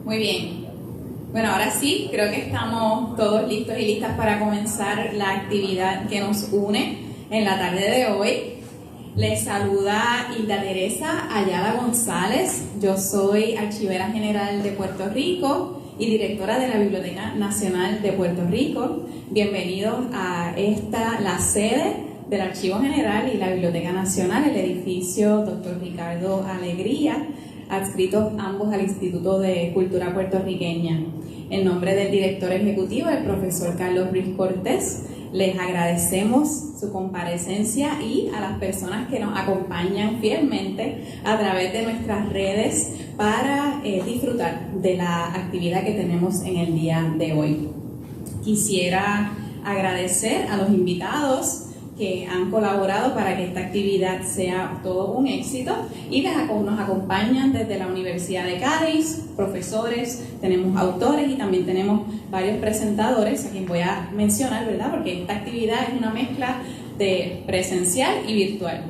Muy bien. Bueno, ahora sí, creo que estamos todos listos y listas para comenzar la actividad que nos une en la tarde de hoy. Les saluda Hilda Teresa Ayala González. Yo soy archivera general de Puerto Rico y directora de la Biblioteca Nacional de Puerto Rico. Bienvenidos a la sede del Archivo General y la Biblioteca Nacional, el edificio Dr. Ricardo Alegría, adscritos ambos al Instituto de Cultura Puertorriqueña. En nombre del director ejecutivo, el profesor Carlos Ruiz Cortés, les agradecemos su comparecencia y a las personas que nos acompañan fielmente a través de nuestras redes para disfrutar de la actividad que tenemos en el día de hoy. Quisiera agradecer a los invitados que han colaborado para que esta actividad sea todo un éxito y nos acompañan desde la Universidad de Cádiz, profesores, tenemos autores y también tenemos varios presentadores a quien voy a mencionar, ¿verdad? Porque esta actividad es una mezcla de presencial y virtual.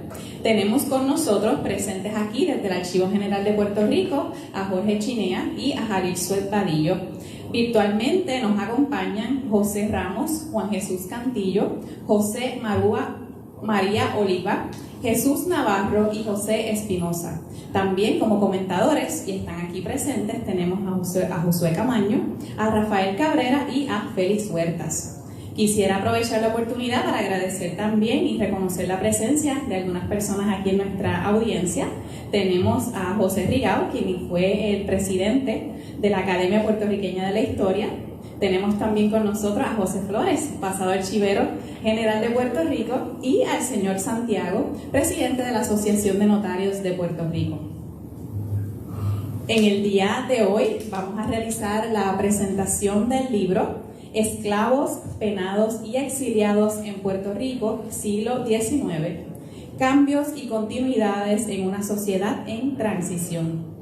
Tenemos con nosotros presentes aquí desde el Archivo General de Puerto Rico a Jorge Chinea y a Javier Suelpadillo. Virtualmente nos acompañan José Ramos, Juan Jesús Cantillo, José María Oliva, Jesús Navarro y José Espinosa. También como comentadores, y están aquí presentes, tenemos a Josué Camaño, a Rafael Cabrera y a Félix Huertas. Quisiera aprovechar la oportunidad para agradecer también y reconocer la presencia de algunas personas aquí en nuestra audiencia. Tenemos a José Rigao, quien fue el presidente de la Academia Puertorriqueña de la Historia. Tenemos también con nosotros a José Flores, pasado archivero general de Puerto Rico, y al señor Santiago, presidente de la Asociación de Notarios de Puerto Rico. En el día de hoy vamos a realizar la presentación del libro Esclavos, Penados y Exiliados en Puerto Rico, siglo XIX, cambios y continuidades en una sociedad en transición.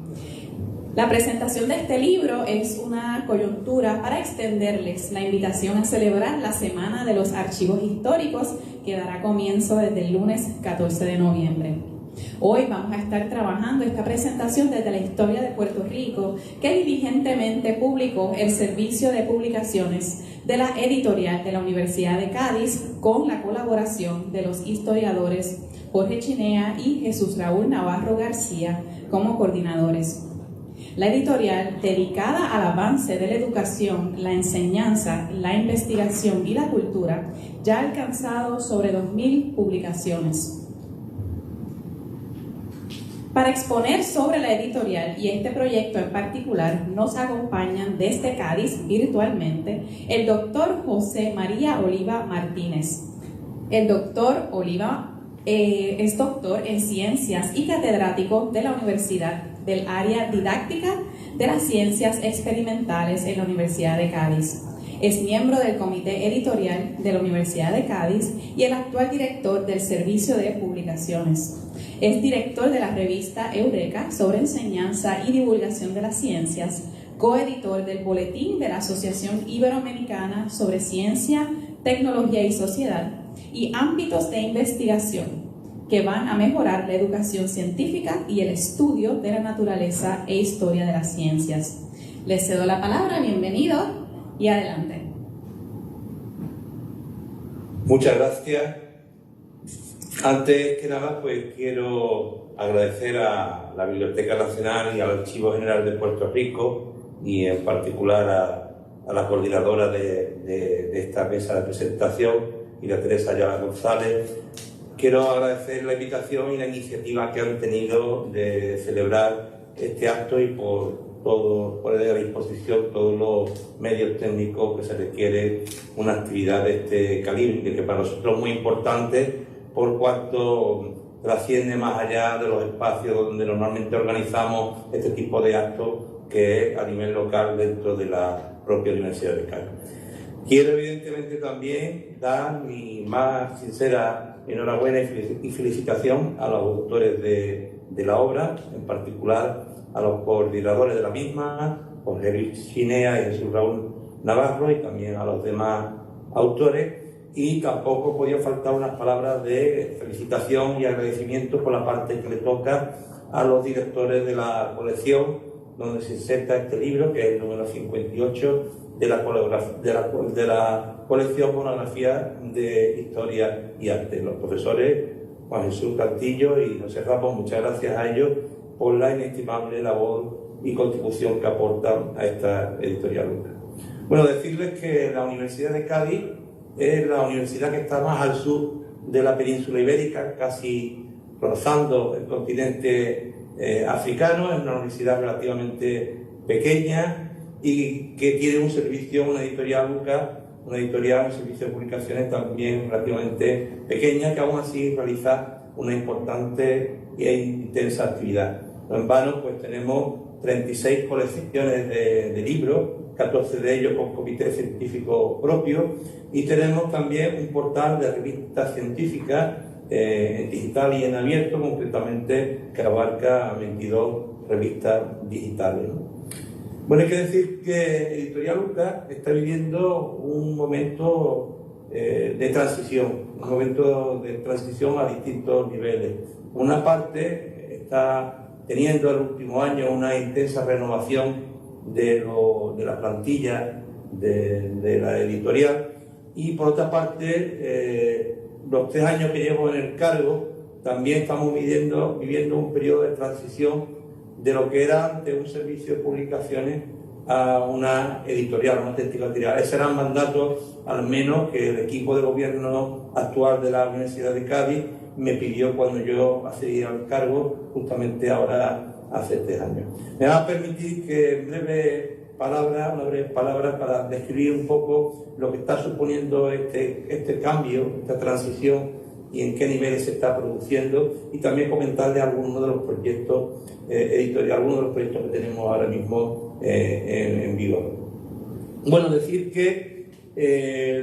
La presentación de este libro es una coyuntura para extenderles la invitación a celebrar la Semana de los Archivos Históricos, que dará comienzo desde el lunes 14 de noviembre. Hoy vamos a estar trabajando esta presentación desde la historia de Puerto Rico, que diligentemente publicó el Servicio de Publicaciones de la Editorial de la Universidad de Cádiz, con la colaboración de los historiadores Jorge Chinea y Jesús Raúl Navarro García como coordinadores. La editorial, dedicada al avance de la educación, la enseñanza, la investigación y la cultura, ya ha alcanzado sobre 2.000 publicaciones. Para exponer sobre la editorial y este proyecto en particular, nos acompañan desde Cádiz virtualmente el doctor José María Oliva Martínez. El doctor Oliva es doctor en ciencias y catedrático de la Universidad del área didáctica de las ciencias experimentales en la Universidad de Cádiz. Es miembro del comité editorial de la Universidad de Cádiz y el actual director del Servicio de Publicaciones. Es director de la revista Eureka sobre enseñanza y divulgación de las ciencias, coeditor del Boletín de la Asociación Iberoamericana sobre Ciencia, Tecnología y Sociedad y ámbitos de investigación que van a mejorar la educación científica y el estudio de la naturaleza e historia de las ciencias. Les cedo la palabra, bienvenido y adelante. Muchas gracias. Antes que nada, pues quiero agradecer a la Biblioteca Nacional y al Archivo General de Puerto Rico y en particular a la coordinadora de esta mesa de presentación, Hilda Teresa Ayala González. Quiero agradecer la invitación y la iniciativa que han tenido de celebrar este acto y por poner a disposición todos los medios técnicos que se requiere una actividad de este calibre, que para nosotros es muy importante por cuanto trasciende más allá de los espacios donde normalmente organizamos este tipo de actos, que es a nivel local dentro de la propia Universidad de Cádiz. Quiero evidentemente también dar mi más sincera enhorabuena y felicitación a los autores de la obra, en particular a los coordinadores de la misma, Jorge Chinea y Jesús Raúl Navarro, y también a los demás autores. Y tampoco podía faltar unas palabras de felicitación y agradecimiento por la parte que le toca a los directores de la colección donde se inserta este libro, que es el número 58 de la colección Monografía de Historia y Arte. Los profesores Juan Jesús Cantillo y José Ramos, muchas gracias a ellos por la inestimable labor y contribución que aportan a esta editorial Lucas. Bueno, decirles que la Universidad de Cádiz es la universidad que está más al sur de la península ibérica, casi rozando el continente africano. Es una universidad relativamente pequeña y que tiene un servicio, una editorial Lucas, un servicio de publicaciones también relativamente pequeña, que aún así realiza una importante e intensa actividad. No en vano, pues tenemos 36 colecciones de libros, 14 de ellos con comité científico propio, y tenemos también un portal de revistas científicas en digital y en abierto, concretamente, que abarca 22 revistas digitales, ¿no? Bueno, hay que decir que Editorial Lucas está viviendo un momento de transición a distintos niveles. Una parte está teniendo en los últimos años una intensa renovación de la plantilla de la editorial, y por otra parte, los 3 años que llevo en el cargo, también estamos viviendo un periodo de transición de lo que era antes un servicio de publicaciones a una editorial, una auténtica editorial. Esos eran mandatos, al menos, que el equipo de gobierno actual de la Universidad de Cádiz me pidió cuando yo accedí al cargo, justamente ahora, hace 3 años. Me va a permitir que en una breve palabra para describir un poco lo que está suponiendo este cambio, esta transición, y en qué niveles se está produciendo, y también comentarles algunos de los proyectos editoriales, algunos de los proyectos que tenemos ahora mismo en vigor. Bueno, decir que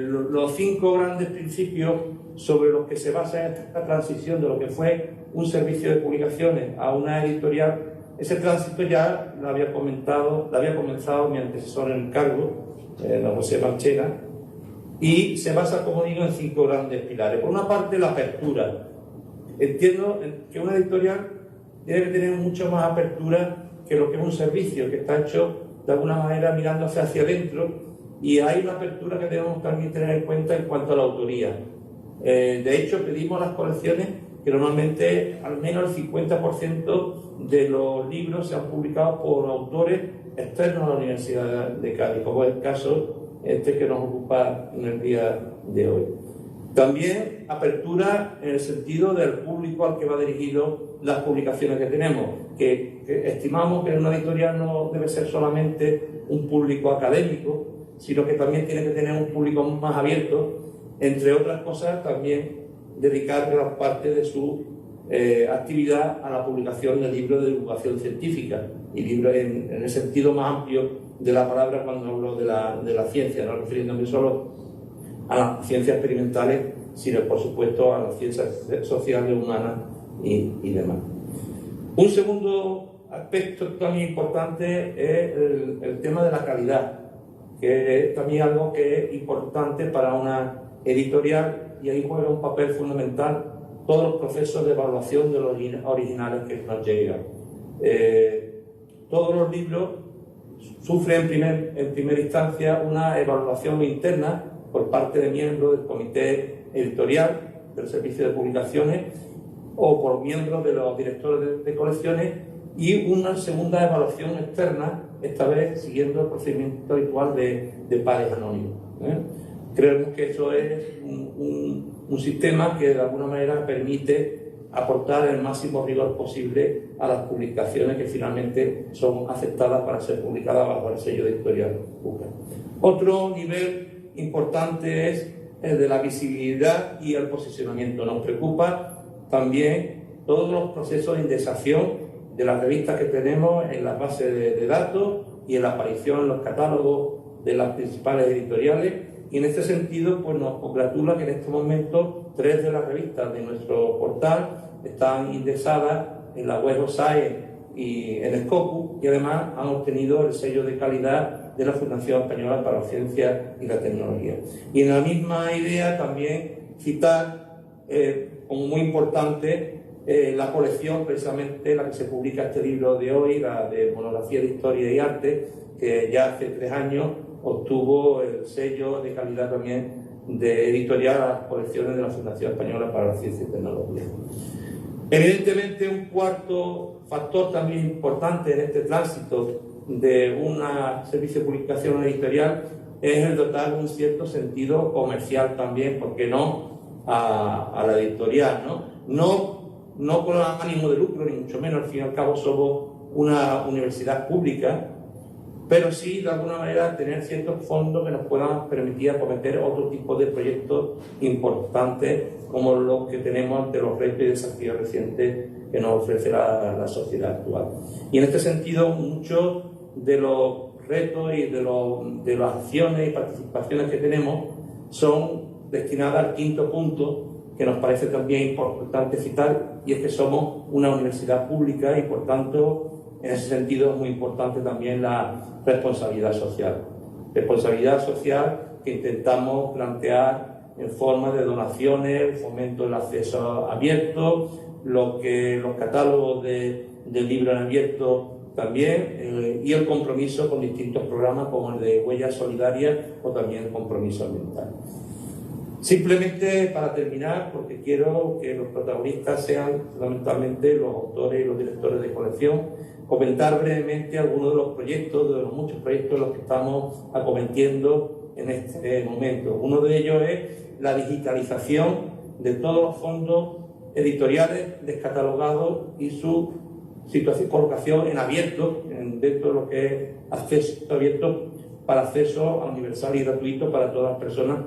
los 5 grandes principios sobre los que se basa esta transición de lo que fue un servicio de publicaciones a una editorial, ese tránsito ya lo había comenzado mi antecesor en el cargo, don José Marchena, y se basa, como digo, en 5 grandes pilares. Por una parte, la apertura. Entiendo que una editorial tiene que tener mucho más apertura que lo que es un servicio, que está hecho de alguna manera mirándose hacia adentro, y hay una apertura que debemos también tener en cuenta en cuanto a la autoría. De hecho, pedimos a las colecciones que normalmente al menos el 50% de los libros sean publicados por autores externos a la Universidad de Cádiz, como es el caso que nos ocupa en el día de hoy. También apertura en el sentido del público al que va dirigido las publicaciones que tenemos, que estimamos que en una editorial no debe ser solamente un público académico, sino que también tiene que tener un público más abierto, entre otras cosas también dedicar gran parte de su actividad a la publicación de libros de divulgación científica, y libros en el sentido más amplio de la palabra cuando hablo de la ciencia, no refiriéndome solo a las ciencias experimentales, sino por supuesto a las ciencias sociales, humanas y demás. Un segundo aspecto también importante es el tema de la calidad, que es también algo que es importante para una editorial, y ahí juega un papel fundamental todos los procesos de evaluación de los originales que nos llegan. Todos los libros sufren en primera instancia una evaluación interna por parte de miembros del comité editorial del servicio de publicaciones o por miembros de los directores de colecciones, y una segunda evaluación externa, esta vez siguiendo el procedimiento habitual de pares anónimos. Creemos que eso es un sistema que de alguna manera permite aportar el máximo rigor posible a las publicaciones que finalmente son aceptadas para ser publicadas bajo el sello de Editorial Lucas. Otro nivel importante es el de la visibilidad y el posicionamiento. Nos preocupa también todos los procesos de indexación de las revistas que tenemos en las bases de datos y en la aparición en los catálogos de las principales editoriales. Y en este sentido, pues nos congratula que en este momento 3 de las revistas de nuestro portal están indexadas en la Web of Science y en Scopus, y además han obtenido el sello de calidad de la Fundación Española para la Ciencia y la Tecnología. Y en la misma idea también citar como muy importante la colección, precisamente la que se publica este libro de hoy, la de Monografía de Historia y Arte, que ya hace 3 años obtuvo el sello de calidad también de editorial a las colecciones de la Fundación Española para la Ciencia y Tecnología. Evidentemente, un cuarto factor también importante en este tránsito de un servicio de publicación editorial es el dotar un cierto sentido comercial también, ¿por qué no?, a la editorial, no con ánimo de lucro, ni mucho menos. Al fin y al cabo somos una universidad pública, pero sí de alguna manera tener ciertos fondos que nos puedan permitir acometer otro tipo de proyectos importantes como los que tenemos ante los retos y desafíos recientes que nos ofrece la sociedad actual. Y en este sentido, muchos de los retos y de las acciones y participaciones que tenemos son destinadas al quinto punto, que nos parece también importante citar, y es que somos una universidad pública y, por tanto, en ese sentido es muy importante también la responsabilidad social. Responsabilidad social que intentamos plantear en forma de donaciones, fomento del acceso abierto, los catálogos de libros en abierto también, y el compromiso con distintos programas como el de Huellas Solidarias o también el compromiso ambiental. Simplemente para terminar, porque quiero que los protagonistas sean fundamentalmente los autores y los directores de colección, comentar brevemente algunos de los proyectos, de los muchos proyectos en los que estamos acometiendo en este momento. Uno de ellos es la digitalización de todos los fondos editoriales descatalogados y su colocación en abierto, dentro de lo que es acceso abierto, para acceso universal y gratuito para todas las personas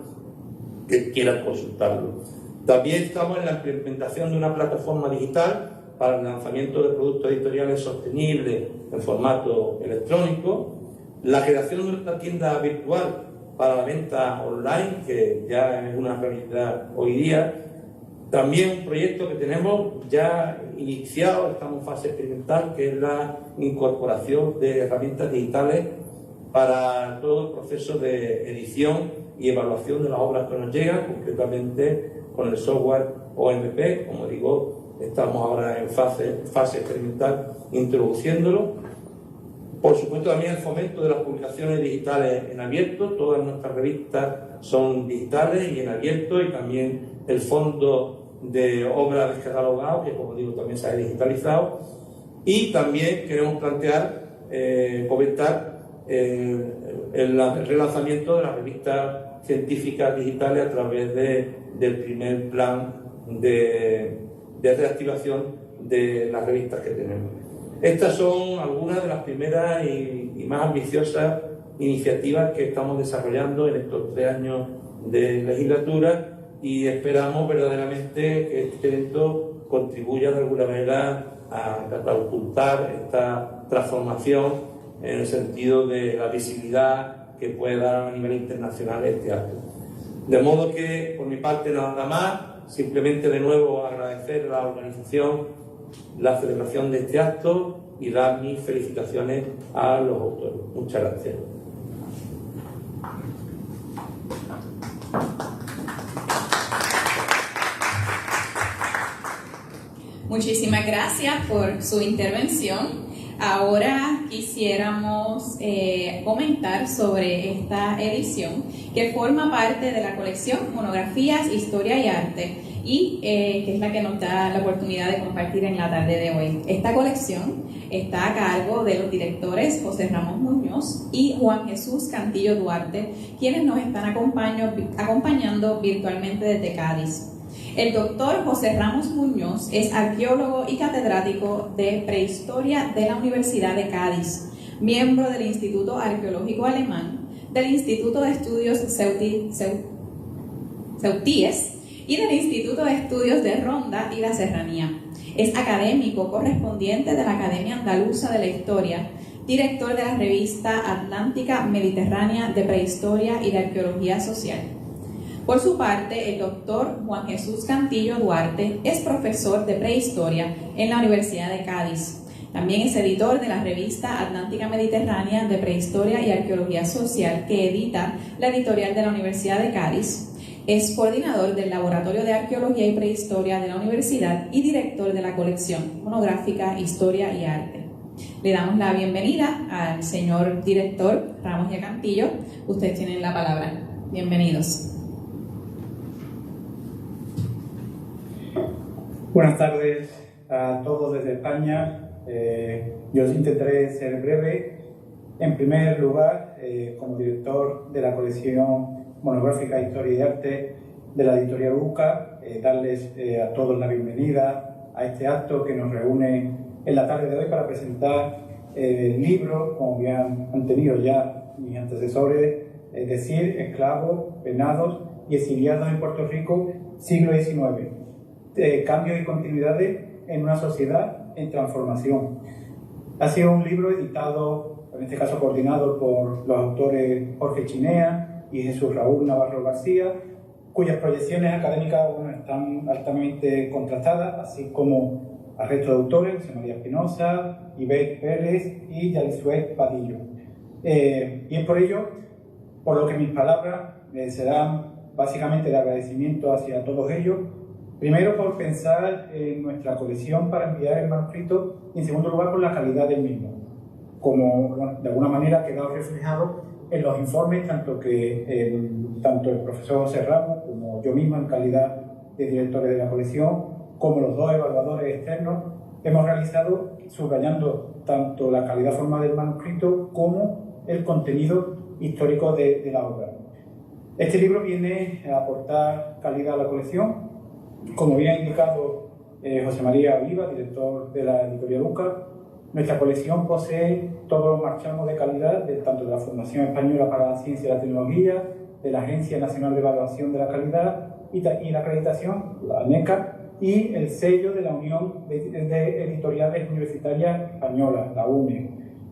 que quieran consultarlo. También estamos en la implementación de una plataforma digital para el lanzamiento de productos editoriales sostenibles en formato electrónico, la creación de una tienda virtual para la venta online, que ya es una realidad hoy día. También un proyecto que tenemos ya iniciado, estamos en fase experimental, que es la incorporación de herramientas digitales para todo el proceso de edición y evaluación de las obras que nos llegan, concretamente con el software OMP. Como digo, estamos ahora en fase experimental introduciéndolo. Por supuesto, también el fomento de las publicaciones digitales en abierto. Todas nuestras revistas son digitales y en abierto, y también el fondo de obras descatalogadas, que como digo también se ha digitalizado. Y también queremos comentar el relanzamiento de las revistas científicas digitales a través del primer plan de reactivación de las revistas que tenemos. Estas son algunas de las primeras y más ambiciosas iniciativas que estamos desarrollando en estos 3 años de legislatura, y esperamos verdaderamente que este evento contribuya de alguna manera a catapultar esta transformación en el sentido de la visibilidad que puede dar a nivel internacional este acto. De modo que, por mi parte, nada más, simplemente de nuevo agradecer a la organización la celebración de este acto y dar mis felicitaciones a los autores. Muchas gracias. Muchísimas gracias por su intervención. Ahora quisiéramos comentar sobre esta edición que forma parte de la colección Monografías, Historia y Arte, y que es la que nos da la oportunidad de compartir en la tarde de hoy. Esta colección está a cargo de los directores José Ramos Muñoz y Juan Jesús Cantillo Duarte, quienes nos están acompañando virtualmente desde Cádiz. El doctor José Ramos Muñoz es arqueólogo y catedrático de Prehistoria de la Universidad de Cádiz, miembro del Instituto Arqueológico Alemán, del Instituto de Estudios Ceutíes y del Instituto de Estudios de Ronda y la Serranía. Es académico correspondiente de la Academia Andaluza de la Historia, director de la revista Atlántica Mediterránea de Prehistoria y de Arqueología Social. Por su parte, el doctor Juan Jesús Cantillo Duarte es profesor de Prehistoria en la Universidad de Cádiz. También es editor de la revista Atlántica Mediterránea de Prehistoria y Arqueología Social, que edita la editorial de la Universidad de Cádiz. Es coordinador del Laboratorio de Arqueología y Prehistoria de la Universidad y director de la colección monográfica Historia y Arte. Le damos la bienvenida al señor director Ramos y Cantillo. Ustedes tienen la palabra. Bienvenidos. Buenas tardes a todos desde España. Yo intentaré ser breve. En primer lugar, como director de la colección monográfica Historia y Arte de la editorial UCA, darles a todos la bienvenida a este acto que nos reúne en la tarde de hoy para presentar el libro, como bien han tenido ya mis antecesores, es decir, esclavos, penados y exiliados en Puerto Rico, siglo XIX. Cambios y continuidades en una sociedad en transformación. Ha sido un libro editado, en este caso coordinado por los autores Jorge Chinea y Jesús Raúl Navarro García, cuyas proyecciones académicas están altamente contrastadas, así como al resto de autores, José María Espinosa, Ivette Pérez y Yalisuet Padillo. Y es por ello, por lo que mis palabras serán básicamente de agradecimiento hacia todos ellos. Primero, por pensar en nuestra colección para enviar el manuscrito y, en segundo lugar, por la calidad del mismo. Como de alguna manera ha quedado reflejado en los informes, tanto el profesor José Ramos como yo mismo en calidad de directores de la colección, como los dos evaluadores externos, hemos realizado subrayando tanto la calidad formal del manuscrito como el contenido histórico de la obra. Este libro viene a aportar calidad a la colección. Como bien ha indicado José María Oliva, director de la editorial UCA, nuestra colección posee todos los marchamos de calidad, tanto de la Fundación Española para la Ciencia y la Tecnología, de la Agencia Nacional de Evaluación de la Calidad y la Acreditación, la ANECA, y el sello de la Unión de Editoriales Universitarias Españolas, la UNE.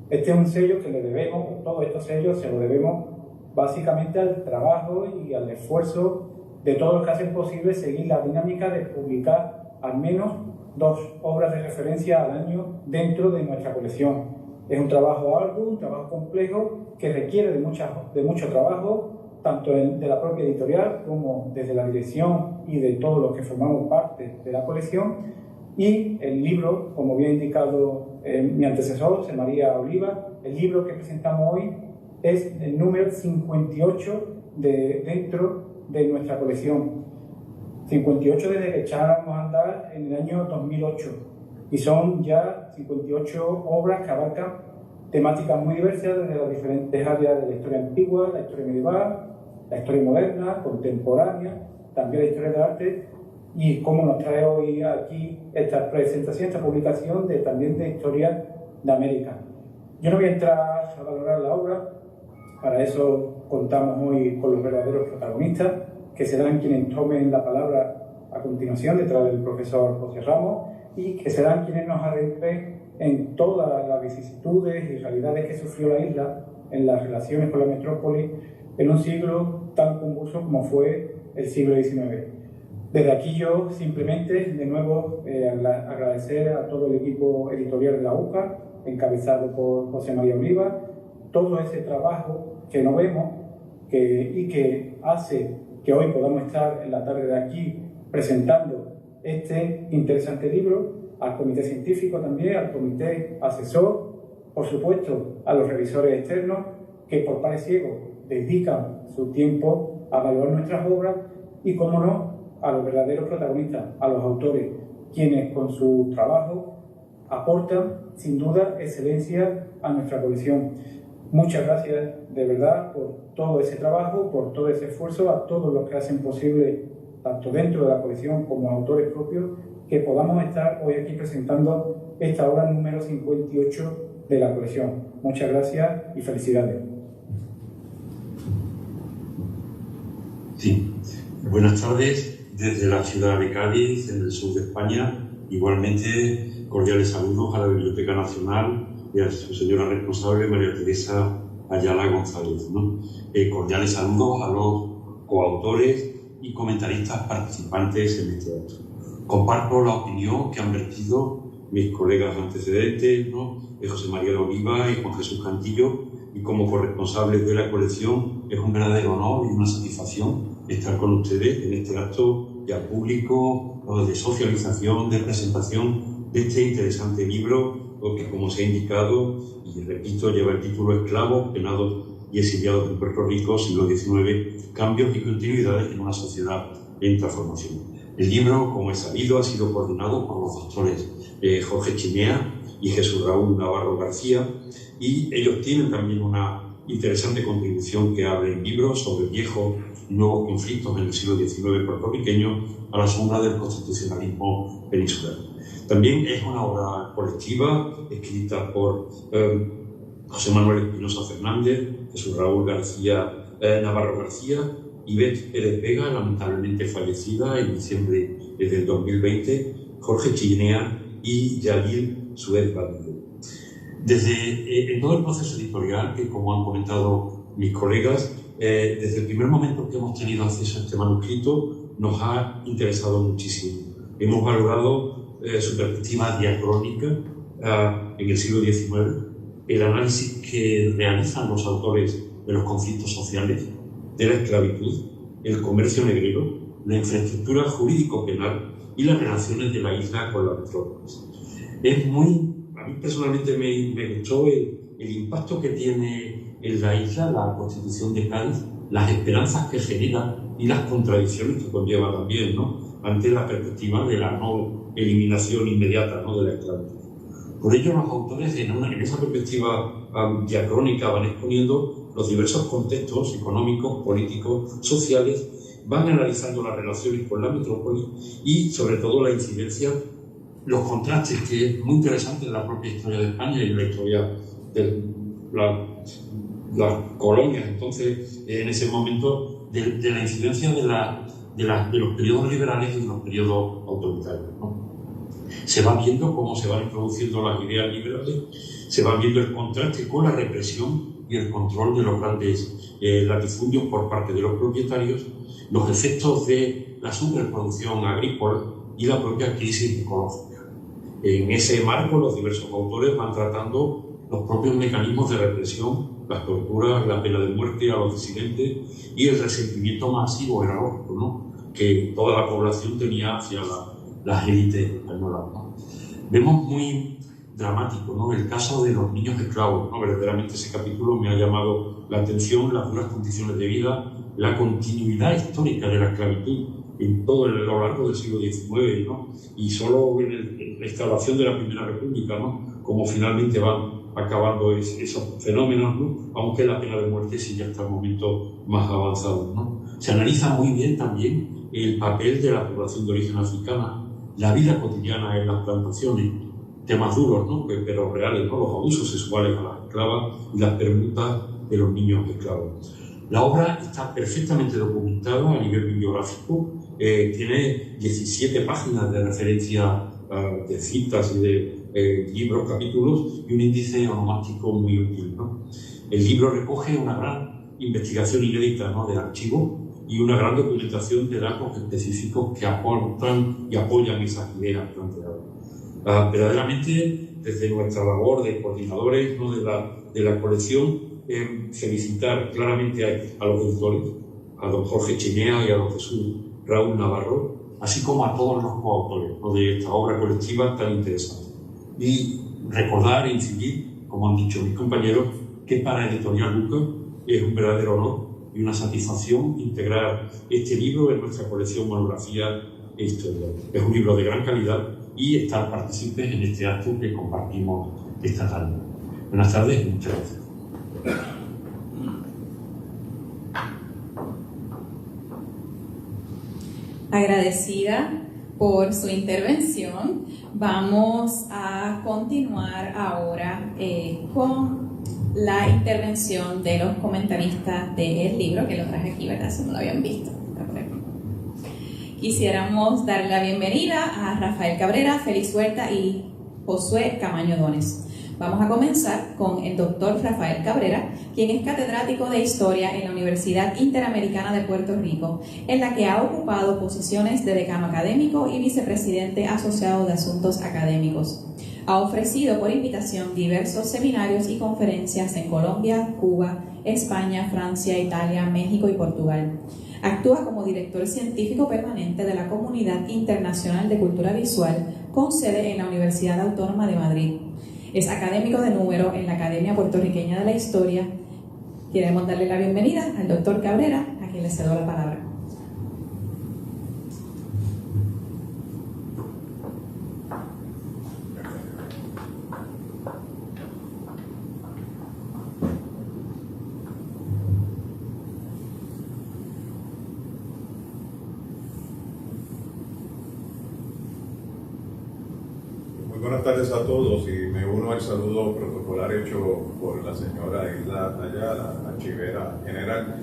Este es un sello que le debemos, todos estos sellos se lo debemos básicamente al trabajo y al esfuerzo de todos los que hacen posible seguir la dinámica de publicar al menos 2 obras de referencia al año dentro de nuestra colección. Es un trabajo arduo, un trabajo complejo que requiere de mucho trabajo, tanto de la propia editorial como desde la dirección y de todos los que formamos parte de la colección. Y el libro, como bien ha indicado mi antecesor, José María Oliva, el libro que presentamos hoy es el número 58 dentro de nuestra colección. 58 desde que echábamos a andar en el año 2008. Y son ya 58 obras que abarcan temáticas muy diversas desde las diferentes áreas de la historia antigua, la historia medieval, la historia moderna, contemporánea, también la historia del arte, y cómo nos trae hoy aquí esta presentación, esta publicación también de historia de América. Yo no voy a entrar a valorar la obra, para eso contamos hoy con los verdaderos protagonistas, que serán quienes tomen la palabra a continuación detrás del profesor José Ramos y que serán quienes nos adentren en todas las vicisitudes y realidades que sufrió la isla en las relaciones con la metrópoli en un siglo tan convulso como fue el siglo XIX. Desde aquí yo simplemente, de nuevo, agradecer a todo el equipo editorial de la UCA, encabezado por José María Oliva, todo ese trabajo que no vemos y que hace que hoy podamos estar en la tarde de aquí presentando este interesante libro, al comité científico también, al comité asesor, por supuesto a los revisores externos que por pares ciegos dedican su tiempo a evaluar nuestras obras y, como no, a los verdaderos protagonistas, a los autores, quienes con su trabajo aportan sin duda excelencia a nuestra colección. Muchas gracias de verdad por todo ese trabajo, por todo ese esfuerzo, a todos los que hacen posible, tanto dentro de la colección como autores propios, que podamos estar hoy aquí presentando esta obra número 58 de la colección. Muchas gracias y felicidades. Sí, buenas tardes desde la ciudad de Cádiz, en el sur de España. Igualmente, cordiales saludos a la Biblioteca Nacional y a su señora responsable, María Teresa Ayala González, ¿no? Cordiales saludos a los coautores y comentaristas participantes en este acto. Comparto la opinión que han vertido mis colegas antecedentes, ¿no? José María Oliva y Juan Jesús Cantillo, y como corresponsables de la colección es un verdadero honor y una satisfacción estar con ustedes en este acto ya público de socialización, de presentación de este interesante libro, que, como se ha indicado, y repito, lleva el título Esclavos, penados y exiliados en Puerto Rico, siglo XIX, cambios y continuidades en una sociedad en transformación. El libro, como es sabido, ha sido coordinado por los doctores Jorge Chinea y Jesús Raúl Navarro García, y ellos tienen también una interesante contribución que abre el libro sobre viejos y nuevos conflictos en el siglo XIX puertorriqueño a la sombra del constitucionalismo peninsular. También es una obra colectiva escrita por José Manuel Espinosa Fernández, Jesús Raúl Navarro García, Ivette Pérez Vega, lamentablemente fallecida en diciembre del 2020, Jorge Chinea y Yalil Suez Badillo. En todo el proceso editorial, que como han comentado mis colegas, desde el primer momento que hemos tenido acceso a este manuscrito, nos ha interesado muchísimo. Hemos valorado su perspectiva diacrónica en el siglo XIX, el análisis que realizan los autores de los conflictos sociales, de la esclavitud, el comercio negrero, la infraestructura jurídico-penal y las relaciones de la isla con las metrópolis. A mí personalmente me gustó el impacto que tiene en la isla la Constitución de Cádiz, las esperanzas que genera y las contradicciones que conlleva también, ¿no?, ante la perspectiva de la no eliminación inmediata, ¿no?, de la esclavitud. Por ello, los autores en esa perspectiva diacrónica van exponiendo los diversos contextos económicos, políticos, sociales, van analizando las relaciones con la metrópoli y, sobre todo, la incidencia, los contrastes, que es muy interesante en la propia historia de España y en la historia de las colonias. Entonces, en ese momento, de la incidencia de los periodos liberales y de los periodos autoritarios, ¿no? Se va viendo cómo se van introduciendo las ideas liberales, se va viendo el contraste con la represión y el control de los grandes latifundios por parte de los propietarios, los efectos de la superproducción agrícola y la propia crisis ecológica. En ese marco, los diversos autores van tratando los propios mecanismos de represión, las torturas, la pena de muerte a los disidentes y el resentimiento masivo, era lógico, ¿no?, que toda la población tenía hacia las élites españolas, ¿no? Vemos muy dramático, ¿no?, el caso de los niños esclavos, ¿no? Verdaderamente ese capítulo me ha llamado la atención, las duras condiciones de vida, la continuidad histórica de la esclavitud en todo a lo largo del siglo XIX, ¿no?, y solo en la instauración de la Primera República, ¿no?, como finalmente van acabando esos fenómenos, ¿no?, aunque la pena de muerte sigue hasta el momento más avanzado, ¿no? Se analiza muy bien también el papel de la población de origen africana, la vida cotidiana en las plantaciones, temas duros, ¿no?, pero reales, ¿no?, los abusos sexuales a las esclavas y las permutas de los niños esclavos. La obra está perfectamente documentada a nivel bibliográfico, tiene 17 páginas de referencia de citas y de libros, capítulos y un índice onomástico muy útil, ¿no? El libro recoge una gran investigación inédita, ¿no?, de archivo y una gran documentación de datos específicos que aportan y apoyan esas ideas planteadas. Verdaderamente, desde nuestra labor de coordinadores, ¿no?, de la colección, felicitar claramente a los editores, a don Jorge Chinea y a don Jesús Raúl Navarro, así como a todos los coautores, ¿no?, de esta obra colectiva tan interesante. Y recordar e incidir, como han dicho mis compañeros, que para Editorial Luca es un verdadero honor y una satisfacción integrar este libro en nuestra colección Monografía e Historia. Es un libro de gran calidad y estar partícipes en este acto que compartimos esta tarde. Buenas tardes y muchas gracias. Agradecida por su intervención. Vamos a continuar ahora con la intervención de los comentaristas del libro, que lo traje aquí, ¿verdad? Si no lo habían visto. Quisiéramos dar la bienvenida a Rafael Cabrera, Félix Huerta y Josué Camaño Dones. Vamos a comenzar con el doctor Rafael Cabrera, quien es catedrático de Historia en la Universidad Interamericana de Puerto Rico, en la que ha ocupado posiciones de decano académico y vicepresidente asociado de Asuntos Académicos. Ha ofrecido por invitación diversos seminarios y conferencias en Colombia, Cuba, España, Francia, Italia, México y Portugal. Actúa como director científico permanente de la Comunidad Internacional de Cultura Visual con sede en la Universidad Autónoma de Madrid. Es académico de número en la Academia Puertorriqueña de la Historia. Queremos darle la bienvenida al doctor Cabrera, a quien le cedo la palabra. Buenas tardes a todos y me uno al saludo protocolar hecho por la señora Isla Ayala, archivera general.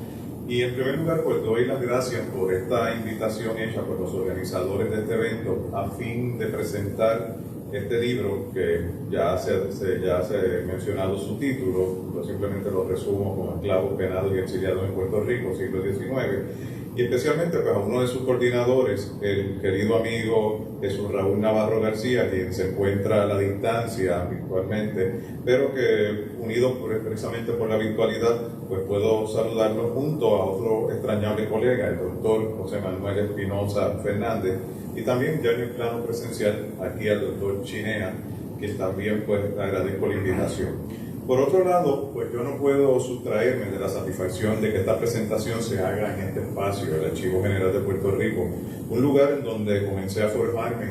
Y en primer lugar, pues doy las gracias por esta invitación hecha por los organizadores de este evento a fin de presentar este libro que ya se ha mencionado su título. Yo simplemente lo resumo como Esclavos penados y exiliados en Puerto Rico, siglo XIX. Y especialmente pues, a uno de sus coordinadores, el querido amigo Jesús Raúl Navarro García, quien se encuentra a la distancia virtualmente, pero que unido precisamente por la virtualidad, pues puedo saludarlo junto a otro extrañable colega, el doctor José Manuel Espinosa Fernández, y también ya en el plano presencial aquí al doctor Chinea, que también pues agradezco la invitación. Por otro lado, pues yo no puedo sustraerme de la satisfacción de que esta presentación se haga en este espacio, el Archivo General de Puerto Rico, un lugar en donde comencé a formarme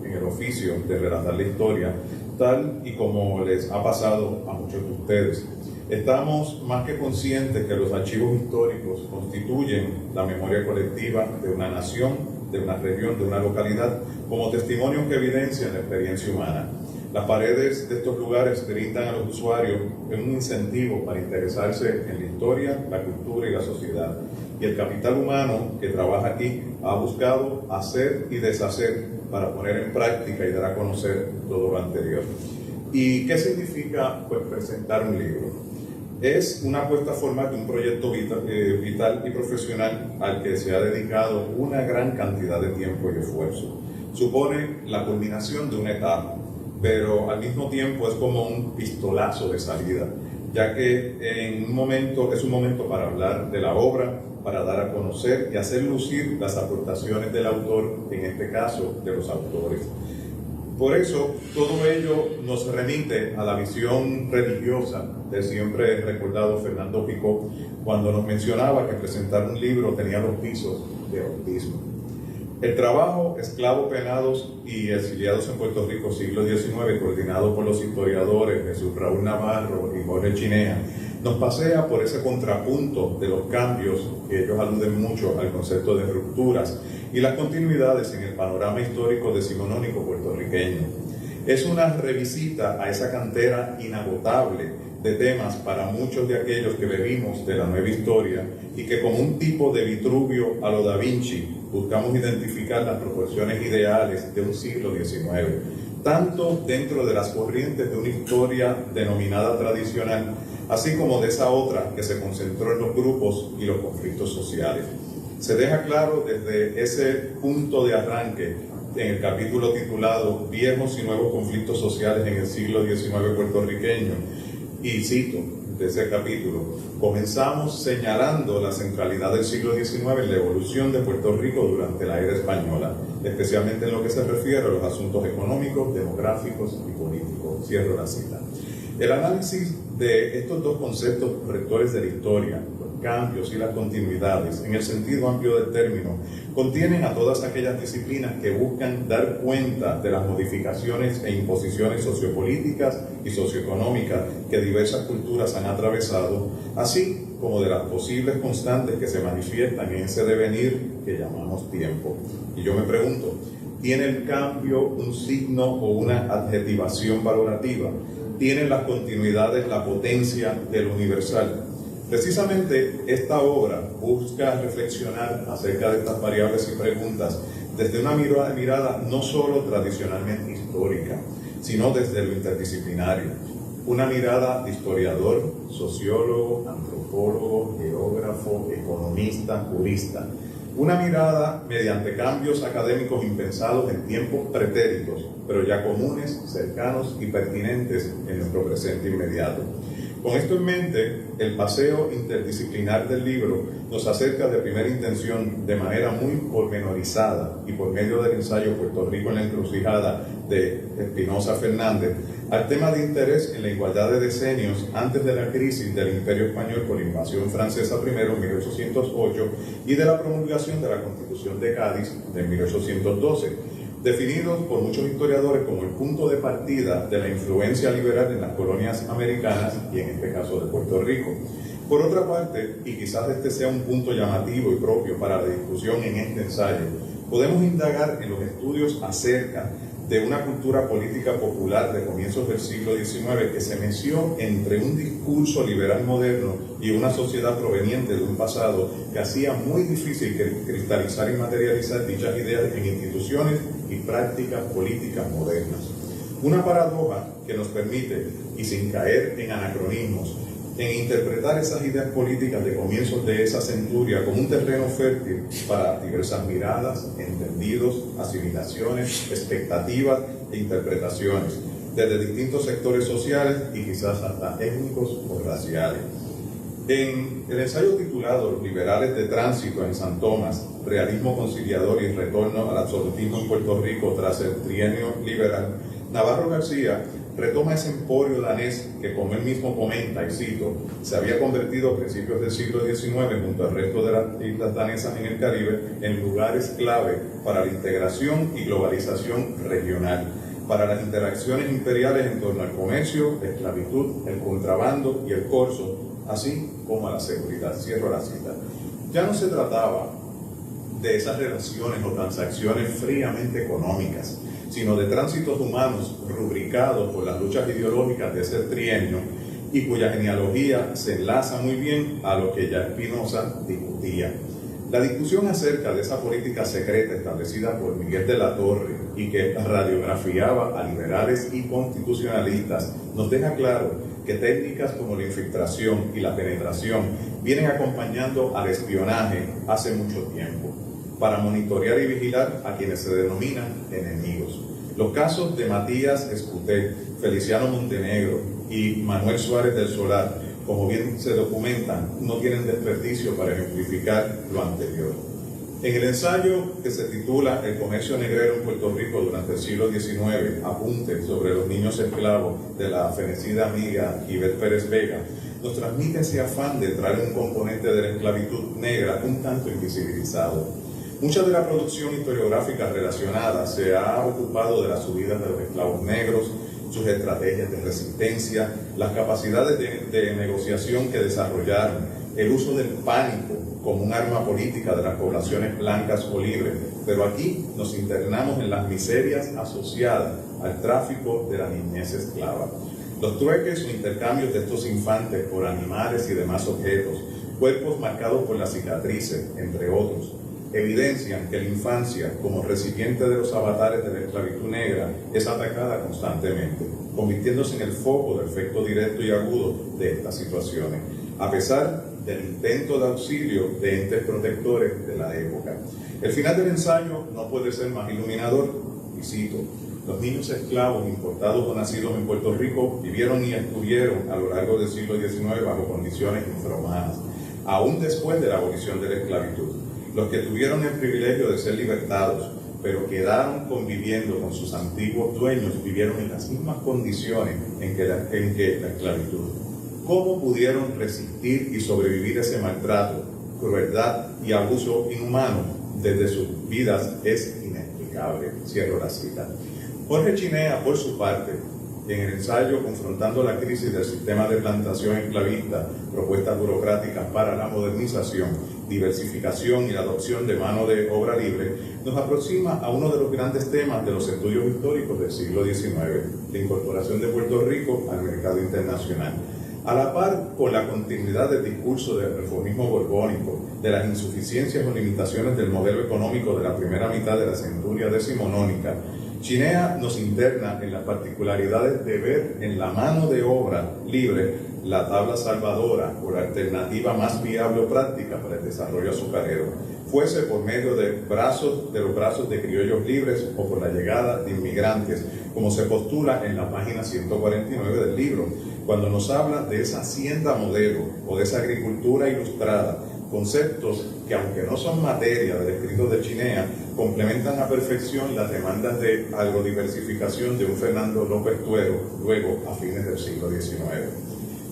en el oficio de relatar la historia, tal y como les ha pasado a muchos de ustedes. Estamos más que conscientes que los archivos históricos constituyen la memoria colectiva de una nación, de una región, de una localidad, como testimonios que evidencian la experiencia humana. Las paredes de estos lugares brindan a los usuarios un incentivo para interesarse en la historia, la cultura y la sociedad. Y el capital humano que trabaja aquí ha buscado hacer y deshacer para poner en práctica y dar a conocer todo lo anterior. ¿Y qué significa pues, presentar un libro? Es una puesta a forma de un proyecto vital y profesional al que se ha dedicado una gran cantidad de tiempo y esfuerzo. Supone la culminación de una etapa, pero al mismo tiempo es como un pistolazo de salida, ya que es un momento para hablar de la obra, para dar a conocer y hacer lucir las aportaciones del autor, en este caso de los autores. Por eso, todo ello nos remite a la visión religiosa del siempre recordado Fernando Picó, cuando nos mencionaba que presentar un libro tenía los pisos de bautismo. El trabajo Esclavos penados y exiliados en Puerto Rico, siglo XIX, coordinado por los historiadores Jesús Raúl Navarro y Jorge Chinea, nos pasea por ese contrapunto de los cambios, que ellos aluden mucho al concepto de rupturas, y las continuidades en el panorama histórico decimonónico puertorriqueño. Es una revisita a esa cantera inagotable de temas para muchos de aquellos que bebimos de la nueva historia y que como un tipo de Vitruvio a lo Da Vinci buscamos identificar las proporciones ideales de un siglo XIX, tanto dentro de las corrientes de una historia denominada tradicional, así como de esa otra que se concentró en los grupos y los conflictos sociales. Se deja claro desde ese punto de arranque en el capítulo titulado Viejos y nuevos conflictos sociales en el siglo XIX puertorriqueño, y cito de ese capítulo: comenzamos señalando la centralidad del siglo XIX en la evolución de Puerto Rico durante la era española, especialmente en lo que se refiere a los asuntos económicos, demográficos y políticos. Cierro la cita. El análisis de estos dos conceptos rectores de la historia, los cambios y las continuidades, en el sentido amplio del término, contienen a todas aquellas disciplinas que buscan dar cuenta de las modificaciones e imposiciones sociopolíticas y socioeconómicas que diversas culturas han atravesado, así como de las posibles constantes que se manifiestan en ese devenir que llamamos tiempo. Y yo me pregunto, ¿tiene el cambio un signo o una adjetivación valorativa? ¿Tienen las continuidades la potencia del universal? Precisamente esta obra busca reflexionar acerca de estas variables y preguntas desde una mirada no solo tradicionalmente histórica, sino desde lo interdisciplinario. Una mirada de historiador, sociólogo, antropólogo, geógrafo, economista, jurista. Una mirada mediante cambios académicos impensados en tiempos pretéritos, pero ya comunes, cercanos y pertinentes en nuestro presente inmediato. Con esto en mente, el paseo interdisciplinar del libro nos acerca de primera intención, de manera muy pormenorizada y por medio del ensayo Puerto Rico en la encrucijada de Espinosa Fernández, al tema de interés en la igualdad de decenios antes de la crisis del Imperio Español por la invasión francesa primero en 1808 y de la promulgación de la Constitución de Cádiz de 1812, definidos por muchos historiadores como el punto de partida de la influencia liberal en las colonias americanas y en este caso de Puerto Rico. Por otra parte, y quizás este sea un punto llamativo y propio para la discusión en este ensayo, podemos indagar en los estudios acerca de una cultura política popular de comienzos del siglo XIX que se meció entre un discurso liberal moderno y una sociedad proveniente de un pasado que hacía muy difícil cristalizar y materializar dichas ideas en instituciones y prácticas políticas modernas. Una paradoja que nos permite, y sin caer en anacronismos, en interpretar esas ideas políticas de comienzos de esa centuria como un terreno fértil para diversas miradas, entendidos, asimilaciones, expectativas e interpretaciones, desde distintos sectores sociales y quizás hasta étnicos o raciales. En el ensayo titulado Los liberales de tránsito en San Tomás, realismo conciliador y retorno al absolutismo en Puerto Rico tras el trienio liberal, Navarro García retoma ese emporio danés que, como él mismo comenta, y cito, se había convertido a principios del siglo XIX junto al resto de las islas danesas en el Caribe en lugares clave para la integración y globalización regional, para las interacciones imperiales en torno al comercio, la esclavitud, el contrabando y el corso, así como a la seguridad. Cierro la cita. Ya no se trataba de esas relaciones o transacciones fríamente económicas, sino de tránsitos humanos rubricados por las luchas ideológicas de ese trienio y cuya genealogía se enlaza muy bien a lo que ya Espinosa discutía. La discusión acerca de esa política secreta establecida por Miguel de la Torre y que radiografiaba a liberales y constitucionalistas nos deja claro que técnicas como la infiltración y la penetración vienen acompañando al espionaje hace mucho tiempo, para monitorear y vigilar a quienes se denominan enemigos. Los casos de Matías Escuté, Feliciano Montenegro y Manuel Suárez del Solar, como bien se documentan, no tienen desperdicio para ejemplificar lo anterior. En el ensayo que se titula El comercio negrero en Puerto Rico durante el siglo XIX, apunte sobre los niños esclavos de la fenecida amiga Ivette Pérez Vega, nos transmite ese afán de traer un componente de la esclavitud negra un tanto invisibilizado. Mucha de la producción historiográfica relacionada se ha ocupado de las subidas de los esclavos negros, sus estrategias de resistencia, las capacidades de negociación que desarrollaron, el uso del pánico como un arma política de las poblaciones blancas o libres, pero aquí nos internamos en las miserias asociadas al tráfico de la niñez esclava. Los trueques o intercambios de estos infantes por animales y demás objetos, cuerpos marcados por las cicatrices, entre otros, evidencian que la infancia, como recipiente de los avatares de la esclavitud negra, es atacada constantemente, convirtiéndose en el foco del efecto directo y agudo de estas situaciones, a pesar del intento de auxilio de entes protectores de la época. El final del ensayo no puede ser más iluminador, y cito: los niños esclavos importados o nacidos en Puerto Rico vivieron y estuvieron a lo largo del siglo XIX bajo condiciones infrahumanas, aún después de la abolición de la esclavitud. Los que tuvieron el privilegio de ser libertados, pero quedaron conviviendo con sus antiguos dueños, vivieron en las mismas condiciones en que la esclavitud. ¿Cómo pudieron resistir y sobrevivir ese maltrato, crueldad y abuso inhumano desde sus vidas? Es inexplicable. Cierro la cita. Jorge Chinea, por su parte, en el ensayo Confrontando la crisis del sistema de plantación esclavista, propuestas burocráticas para la modernización, diversificación y la adopción de mano de obra libre, nos aproxima a uno de los grandes temas de los estudios históricos del siglo XIX, la incorporación de Puerto Rico al mercado internacional. A la par con la continuidad del discurso del reformismo borbónico, de las insuficiencias o limitaciones del modelo económico de la primera mitad de la centuria decimonónica, Chinea nos interna en las particularidades de ver en la mano de obra libre la tabla salvadora o la alternativa más viable o práctica para el desarrollo azucarero. fuese por medio de los brazos de criollos libres o por la llegada de inmigrantes, como se postula en la página 149 del libro, cuando nos habla de esa hacienda modelo o de esa agricultura ilustrada, conceptos que, aunque no son materia del escrito de Chinea, complementan a perfección las demandas de agrodiversificación de un Fernando López Tuero, luego a fines del siglo XIX.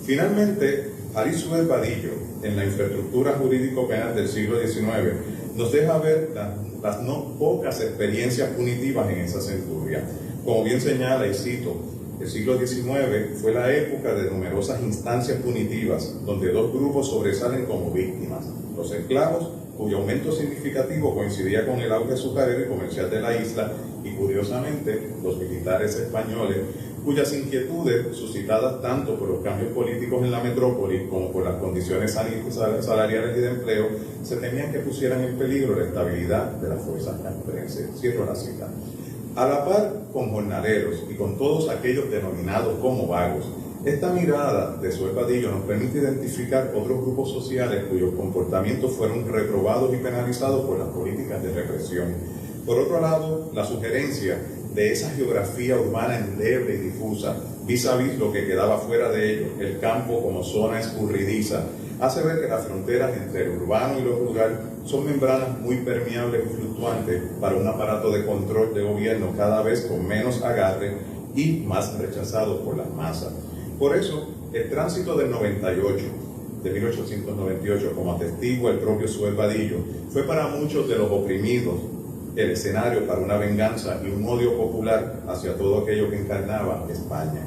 Finalmente, Ari Suez Vadillo, en la infraestructura jurídico-penal del siglo XIX, nos deja ver las no pocas experiencias punitivas en esa centuria. Como bien señala y cito, el siglo XIX fue la época de numerosas instancias punitivas, donde dos grupos sobresalen como víctimas: los esclavos, cuyo aumento significativo coincidía con el auge azucarero y comercial de la isla, y curiosamente los militares españoles, cuyas inquietudes, suscitadas tanto por los cambios políticos en la metrópoli como por las condiciones salariales y de empleo, se temían que pusieran en peligro la estabilidad de las fuerzas castrenses. Cierro la cita. A la par con jornaleros y con todos aquellos denominados como vagos, esta mirada de Suez Vadillo nos permite identificar otros grupos sociales cuyos comportamientos fueron reprobados y penalizados por las políticas de represión. Por otro lado, la sugerencia de esa geografía urbana endeble y difusa, vis a vis lo que quedaba fuera de ello, el campo como zona escurridiza, hace ver que las fronteras entre el urbano y lo rural son membranas muy permeables y fluctuantes para un aparato de control de gobierno cada vez con menos agarre y más rechazado por las masas. Por eso, el tránsito del 98, de 1898, como atestigua el propio Suez Vadillo, fue para muchos de los oprimidos el escenario para una venganza y un odio popular hacia todo aquello que encarnaba España.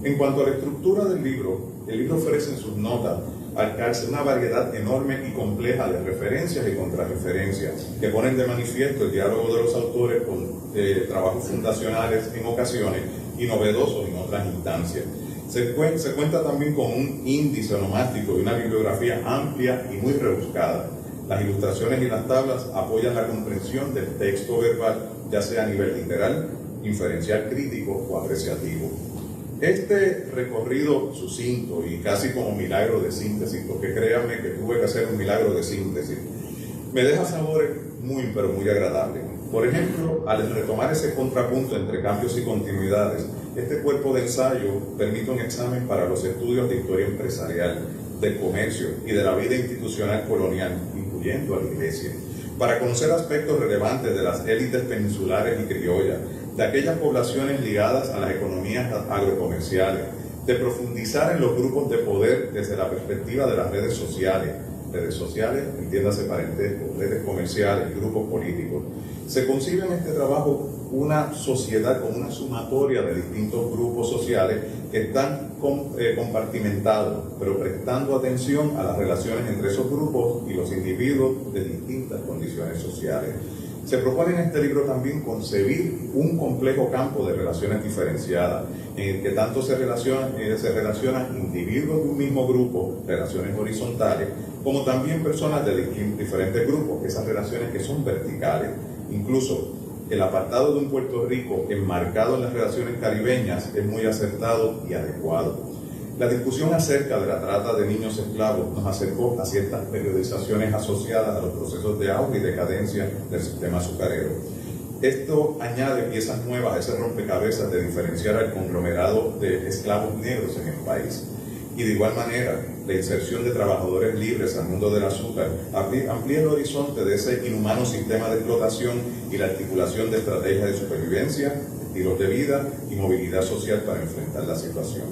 En cuanto a la estructura del libro, el libro ofrece en sus notas al cárcel una variedad enorme y compleja de referencias y contrarreferencias que ponen de manifiesto el diálogo de los autores con trabajos fundacionales en ocasiones y novedosos en otras instancias. Se cuenta también con un índice onomástico y una bibliografía amplia y muy rebuscada. Las ilustraciones y las tablas apoyan la comprensión del texto verbal, ya sea a nivel literal, inferencial crítico o apreciativo. Este recorrido sucinto y casi como milagro de síntesis, porque créanme que tuve que hacer un milagro de síntesis, me deja sabores muy, pero muy agradables. Por ejemplo, al retomar ese contrapunto entre cambios y continuidades, este cuerpo de ensayo permite un examen para los estudios de historia empresarial, del comercio y de la vida institucional colonial, incluyendo a la Iglesia, para conocer aspectos relevantes de las élites peninsulares y criollas, de aquellas poblaciones ligadas a las economías agrocomerciales, de profundizar en los grupos de poder desde la perspectiva de las redes sociales, entiéndase parentesco, redes comerciales, grupos políticos. Se concibe en este trabajo una sociedad con una sumatoria de distintos grupos sociales que están compartimentados, pero prestando atención a las relaciones entre esos grupos y los individuos de distintas condiciones sociales. Se propone en este libro también concebir un complejo campo de relaciones diferenciadas, en el que tanto se relacionan individuos de un mismo grupo, relaciones horizontales, como también personas de diferentes grupos, esas relaciones que son verticales. Incluso el apartado de un Puerto Rico enmarcado en las relaciones caribeñas es muy acertado y adecuado. La discusión acerca de la trata de niños esclavos nos acercó a ciertas periodizaciones asociadas a los procesos de auge y decadencia del sistema azucarero. Esto añade piezas nuevas a ese rompecabezas de diferenciar al conglomerado de esclavos negros en el país. Y de igual manera, la inserción de trabajadores libres al mundo del azúcar amplía el horizonte de ese inhumano sistema de explotación y la articulación de estrategias de supervivencia, estilos de vida y movilidad social para enfrentar la situación.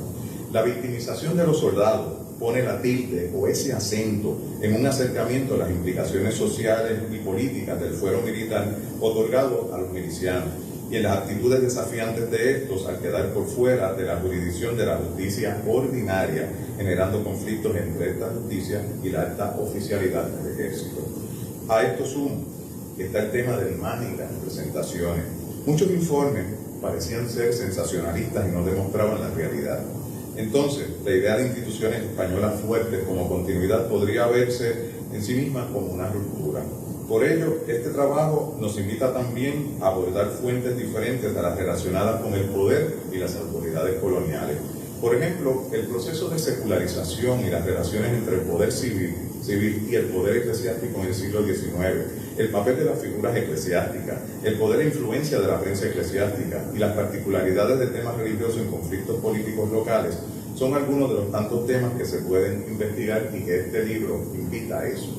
La victimización de los soldados pone la tilde o ese acento en un acercamiento a las implicaciones sociales y políticas del fuero militar otorgado a los milicianos y en las actitudes desafiantes de estos al quedar por fuera de la jurisdicción de la justicia ordinaria, generando conflictos entre esta justicia y la alta oficialidad del ejército. A esto sumo está el tema de la imagen y las representaciones. Muchos informes parecían ser sensacionalistas y no demostraban la realidad. Entonces, la idea de instituciones españolas fuertes como continuidad podría verse en sí misma como una ruptura. Por ello, este trabajo nos invita también a abordar fuentes diferentes a las relacionadas con el poder y las autoridades coloniales. Por ejemplo, el proceso de secularización y las relaciones entre el poder civil y el poder eclesiástico en el siglo XIX, el papel de las figuras eclesiásticas, el poder e influencia de la prensa eclesiástica y las particularidades de temas religiosos en conflictos políticos locales son algunos de los tantos temas que se pueden investigar y que este libro invita a eso.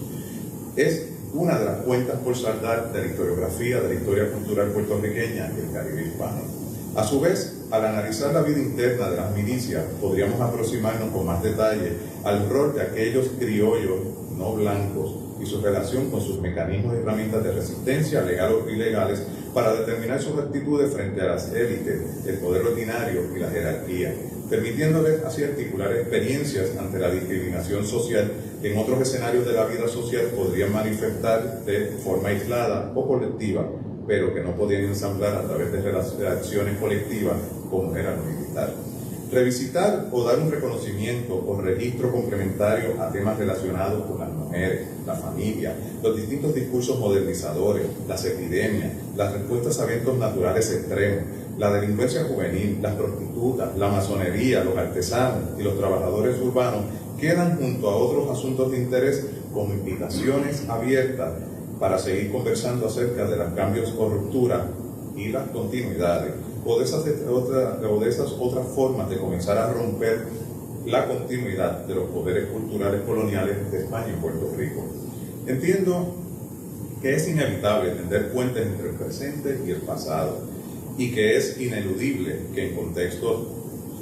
Es una de las cuentas por saldar de la historiografía de la historia cultural puertorriqueña y el Caribe hispano. A su vez, al analizar la vida interna de las milicias, podríamos aproximarnos con más detalle al rol de aquellos criollos no blancos y su relación con sus mecanismos y herramientas de resistencia, legales o ilegales, para determinar sus actitudes frente a las élites, el poder ordinario y la jerarquía, permitiéndoles así articular experiencias ante la discriminación social que en otros escenarios de la vida social podrían manifestar de forma aislada o colectiva, pero que no podían ensamblar a través de acciones colectivas como era lo militar. Revisitar o dar un reconocimiento o registro complementario a temas relacionados con las mujeres, la familia, los distintos discursos modernizadores, las epidemias, las respuestas a eventos naturales extremos, la delincuencia juvenil, las prostitutas, la masonería, los artesanos y los trabajadores urbanos quedan junto a otros asuntos de interés como invitaciones abiertas para seguir conversando acerca de los cambios o rupturas y las continuidades, o de esas otras formas de comenzar a romper la continuidad de los poderes culturales coloniales de España y Puerto Rico. Entiendo que es inevitable tender puentes entre el presente y el pasado, y que es ineludible que en contextos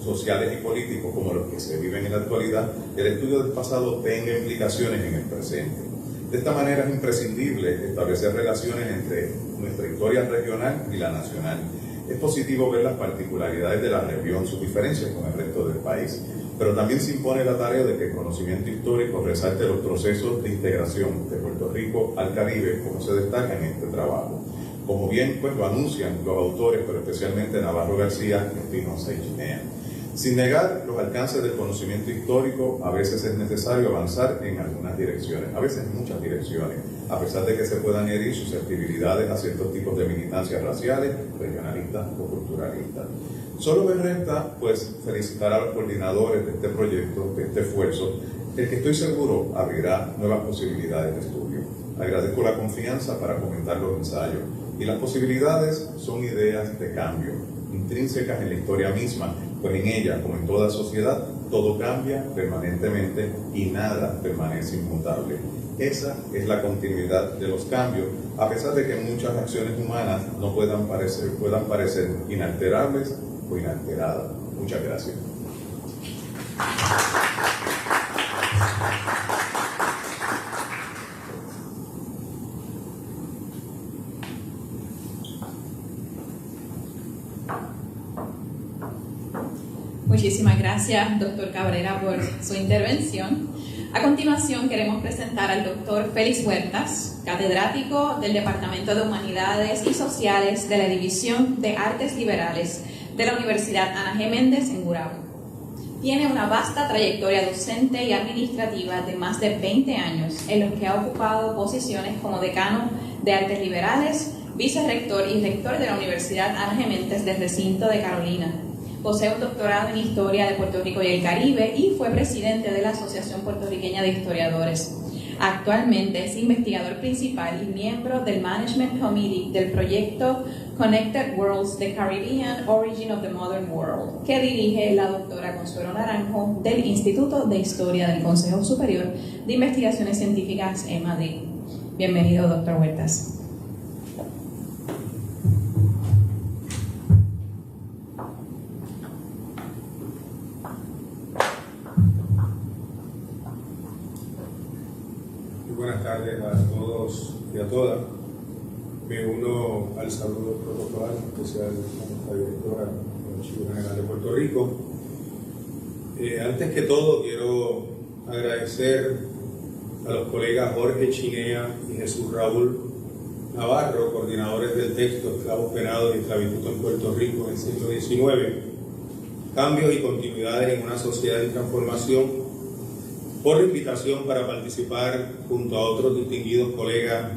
sociales y políticos como los que se viven en la actualidad, el estudio del pasado tenga implicaciones en el presente. De esta manera es imprescindible establecer relaciones entre nuestra historia regional y la nacional. Es positivo ver las particularidades de la región, sus diferencias con el resto del país, pero también se impone la tarea de que el conocimiento histórico resalte los procesos de integración de Puerto Rico al Caribe, como se destaca en este trabajo. Como bien pues lo anuncian los autores, pero especialmente Navarro García, Espinosa y Chinea. Sin negar los alcances del conocimiento histórico, a veces es necesario avanzar en algunas direcciones, a veces en muchas direcciones, a pesar de que se puedan herir susceptibilidades a ciertos tipos de militancias raciales, regionalistas o culturalistas. Solo me resta, pues, felicitar a los coordinadores de este proyecto, de este esfuerzo, el que estoy seguro abrirá nuevas posibilidades de estudio. Agradezco la confianza para comentar los ensayos, y las posibilidades son ideas de cambio, intrínsecas en la historia misma, pues en ella, como en toda sociedad, todo cambia permanentemente y nada permanece inmutable. Esa es la continuidad de los cambios, a pesar de que muchas acciones humanas no puedan parecer inalterables o inalteradas. Muchas gracias. Muchísimas gracias, doctor Cabrera, por su intervención. A continuación, queremos presentar al doctor Félix Huertas, catedrático del Departamento de Humanidades y Sociales de la División de Artes Liberales de la Universidad Ana G. Méndez en Gurabo. Tiene una vasta trayectoria docente y administrativa de más de 20 años, en los que ha ocupado posiciones como decano de Artes Liberales, vicerrector y rector de la Universidad Ana G. Méndez del recinto de Carolina. Posee un doctorado en Historia de Puerto Rico y el Caribe y fue presidente de la Asociación Puertorriqueña de Historiadores. Actualmente es investigador principal y miembro del Management Committee del proyecto Connected Worlds: The Caribbean Origin of the Modern World, que dirige la doctora Consuelo Naranjo del Instituto de Historia del Consejo Superior de Investigaciones Científicas en Madrid. Bienvenido, doctor Huertas. Buenas tardes a todos y a todas. Me uno al saludo protocolar, especial a nuestra directora del Archivo General de Puerto Rico. Antes que todo, quiero agradecer a los colegas Jorge Chinea y Jesús Raúl Navarro, coordinadores del texto Esclavos Penados y Esclavitud en Puerto Rico en el siglo XIX, cambios y continuidades en una sociedad en transformación, por la invitación para participar junto a otros distinguidos colegas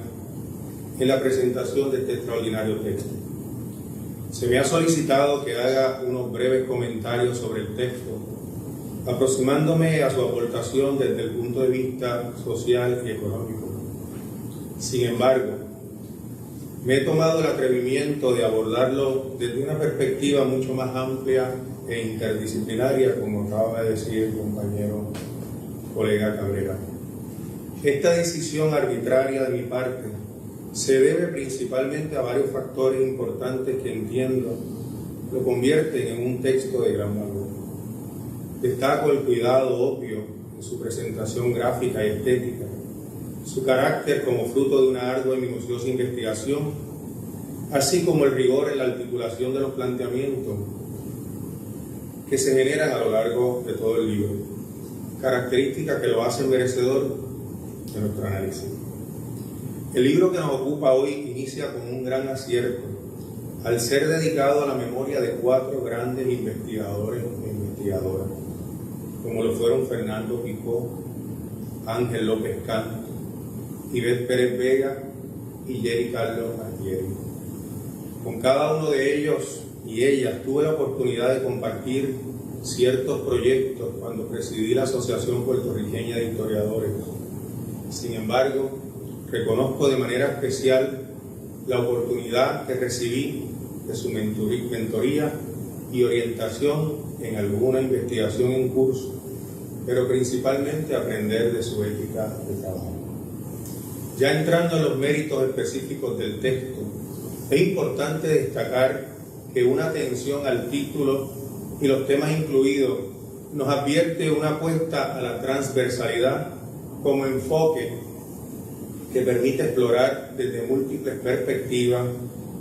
en la presentación de este extraordinario texto. Se me ha solicitado que haga unos breves comentarios sobre el texto, aproximándome a su aportación desde el punto de vista social y económico. Sin embargo, me he tomado el atrevimiento de abordarlo desde una perspectiva mucho más amplia e interdisciplinaria, como acaba de decir el compañero colega Cabrera. Esta decisión arbitraria de mi parte se debe principalmente a varios factores importantes que entiendo lo convierten en un texto de gran valor. Destaco el cuidado obvio en su presentación gráfica y estética, su carácter como fruto de una ardua y minuciosa investigación, así como el rigor en la articulación de los planteamientos que se generan a lo largo de todo el libro, características que lo hacen merecedor de nuestro análisis. El libro que nos ocupa hoy inicia con un gran acierto, al ser dedicado a la memoria de 4 grandes investigadores e investigadoras, como lo fueron Fernando Picó, Ángel López Canto, Ivette Pérez Vega y Jerry Carlos Altieri. Con cada uno de ellos y ellas tuve la oportunidad de compartir ciertos proyectos cuando presidí la Asociación Puertorriqueña de Historiadores. Sin embargo, reconozco de manera especial la oportunidad que recibí de su mentoría y orientación en alguna investigación en curso, pero principalmente aprender de su ética de trabajo. Ya entrando en los méritos específicos del texto, es importante destacar que una atención al título y los temas incluidos nos advierte una apuesta a la transversalidad como enfoque que permite explorar desde múltiples perspectivas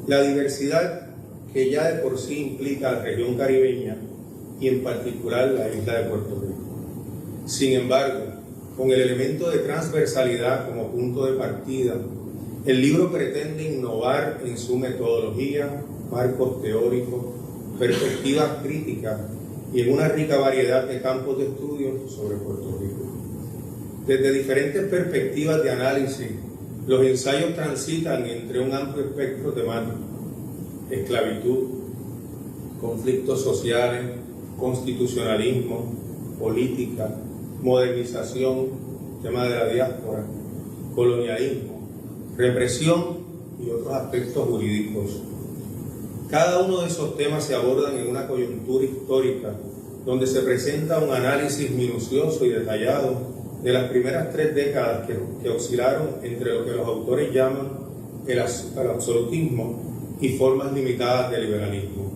la diversidad que ya de por sí implica la región caribeña y en particular la isla de Puerto Rico. Sin embargo, con el elemento de transversalidad como punto de partida, el libro pretende innovar en su metodología, marcos teóricos, perspectivas críticas y en una rica variedad de campos de estudio sobre Puerto Rico. Desde diferentes perspectivas de análisis, los ensayos transitan entre un amplio espectro temático: esclavitud, conflictos sociales, constitucionalismo, política, modernización, tema de la diáspora, colonialismo, represión y otros aspectos jurídicos. Cada uno de esos temas se abordan en una coyuntura histórica donde se presenta un análisis minucioso y detallado de las primeras 3 décadas que oscilaron entre lo que los autores llaman el absolutismo y formas limitadas de liberalismo.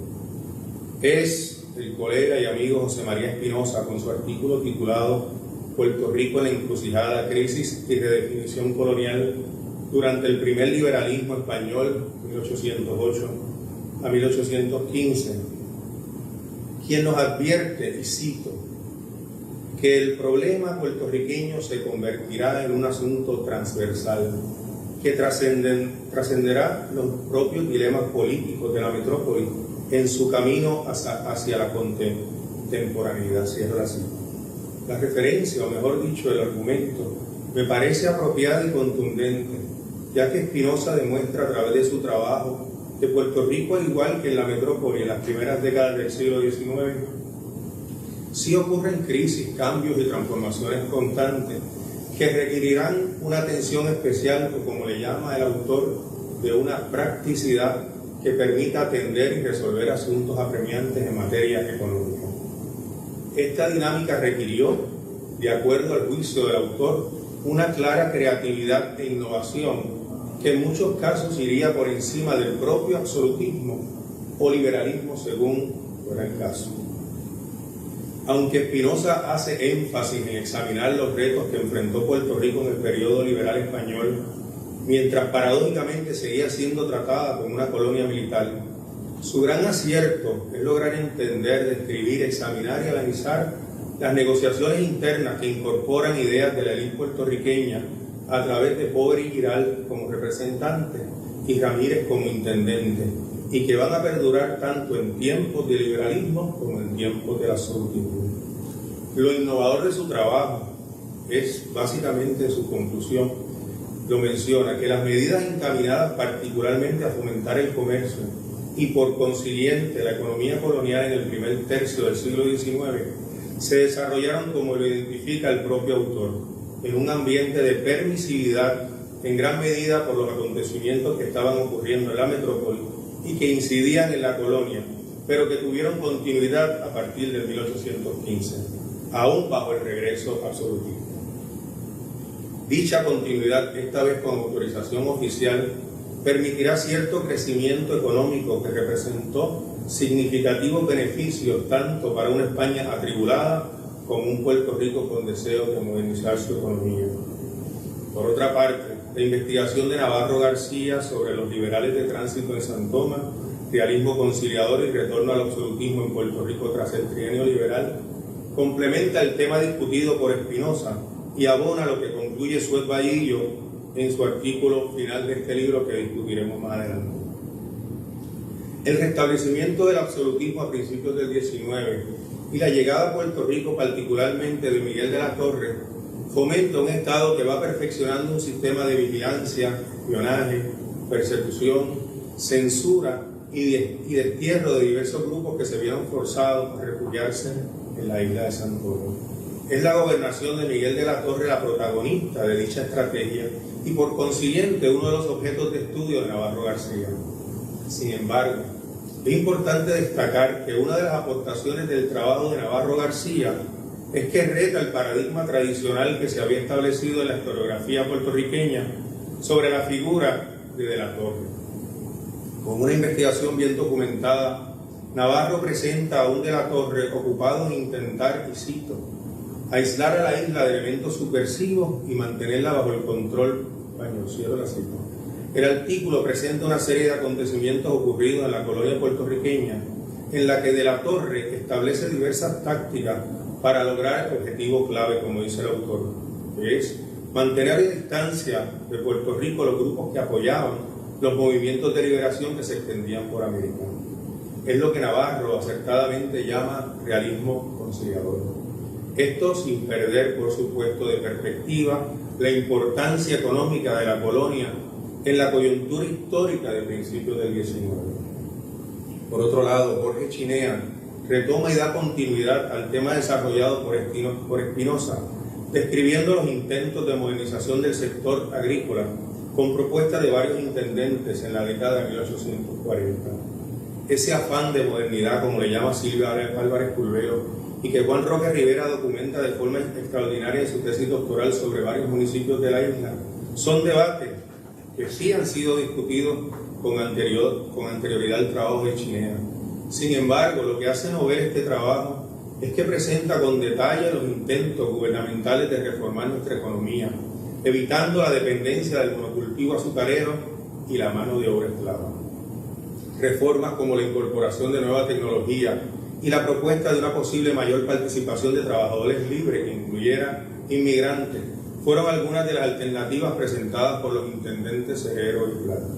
Es el colega y amigo José María Espinosa, con su artículo titulado Puerto Rico en la encrucijada, crisis y redefinición colonial durante el primer liberalismo español, 1808 a 1815, quien nos advierte, y cito, que el problema puertorriqueño se convertirá en un asunto transversal que trascenderá los propios dilemas políticos de la metrópoli en su camino hacia la contemporaneidad. Cierro la cita. La referencia, o mejor dicho, el argumento, me parece apropiada y contundente, ya que Espinosa demuestra a través de su trabajo que Puerto Rico, al igual que en la metrópoli en las primeras décadas del siglo XIX, sí ocurren crisis, cambios y transformaciones constantes que requerirán una atención especial, o como le llama el autor, de una practicidad que permita atender y resolver asuntos apremiantes en materia económica. Esta dinámica requirió, de acuerdo al juicio del autor, una clara creatividad e innovación que en muchos casos iría por encima del propio absolutismo o liberalismo, según fuera el caso. Aunque Espinosa hace énfasis en examinar los retos que enfrentó Puerto Rico en el periodo liberal español, mientras paradójicamente seguía siendo tratada como una colonia militar, su gran acierto es lograr entender, describir, examinar y analizar las negociaciones internas que incorporan ideas de la élite puertorriqueña a través de Pobre y Giral como representante y Ramírez como intendente, y que van a perdurar tanto en tiempos de liberalismo como en tiempos del absolutismo. Lo innovador de su trabajo es básicamente su conclusión. Lo menciona, que las medidas encaminadas particularmente a fomentar el comercio y por consiguiente la economía colonial en el primer tercio del siglo XIX se desarrollaron, como lo identifica el propio autor, en un ambiente de permisividad en gran medida por los acontecimientos que estaban ocurriendo en la metrópoli y que incidían en la colonia, pero que tuvieron continuidad a partir de 1815, aún bajo el regreso absolutista. Dicha continuidad, esta vez con autorización oficial, permitirá cierto crecimiento económico que representó significativos beneficios tanto para una España atribulada como un Puerto Rico con deseo de modernizar su economía. Por otra parte, la investigación de Navarro García sobre los liberales de tránsito en San Tomás, realismo conciliador y retorno al absolutismo en Puerto Rico tras el trienio liberal, complementa el tema discutido por Espinosa y abona lo que concluye Suez Vallillo en su artículo final de este libro que discutiremos más adelante. El restablecimiento del absolutismo a principios del XIX y la llegada a Puerto Rico particularmente de Miguel de la Torre fomenta un Estado que va perfeccionando un sistema de vigilancia, espionaje, persecución, censura y destierro de diversos grupos que se vieron forzados a refugiarse en la isla de Santo Domingo. Es la gobernación de Miguel de la Torre la protagonista de dicha estrategia y por consiguiente uno de los objetos de estudio de Navarro García. Sin embargo, es importante destacar que una de las aportaciones del trabajo de Navarro García es que reta el paradigma tradicional que se había establecido en la historiografía puertorriqueña sobre la figura de la Torre. Con una investigación bien documentada, Navarro presenta a un de la Torre ocupado en intentar, y cito, aislar a la isla de elementos subversivos y mantenerla bajo el control. Cierro la cita. El artículo presenta una serie de acontecimientos ocurridos en la colonia puertorriqueña, en la que de la Torre establece diversas tácticas para lograr el objetivo clave, como dice el autor, que es mantener a distancia de Puerto Rico los grupos que apoyaban los movimientos de liberación que se extendían por América. Es lo que Navarro acertadamente llama realismo conciliador. Esto sin perder, por supuesto, de perspectiva la importancia económica de la colonia en la coyuntura histórica de principios del XIX. Por otro lado, Jorge Chinea retoma y da continuidad al tema desarrollado por Espinosa, describiendo los intentos de modernización del sector agrícola con propuestas de varios intendentes en la década de 1840. Ese afán de modernidad, como le llama Silvia Álvarez Pulvero, y que Juan Roque Rivera documenta de forma extraordinaria en su tesis doctoral sobre varios municipios de la isla, son debates que sí han sido discutidos con anterioridad al trabajo de Chinea. Sin embargo, lo que hace novel este trabajo es que presenta con detalle los intentos gubernamentales de reformar nuestra economía, evitando la dependencia del monocultivo azucarero y la mano de obra esclava. Reformas como la incorporación de nueva tecnología y la propuesta de una posible mayor participación de trabajadores libres que incluyera inmigrantes fueron algunas de las alternativas presentadas por los intendentes Cejero y Plata.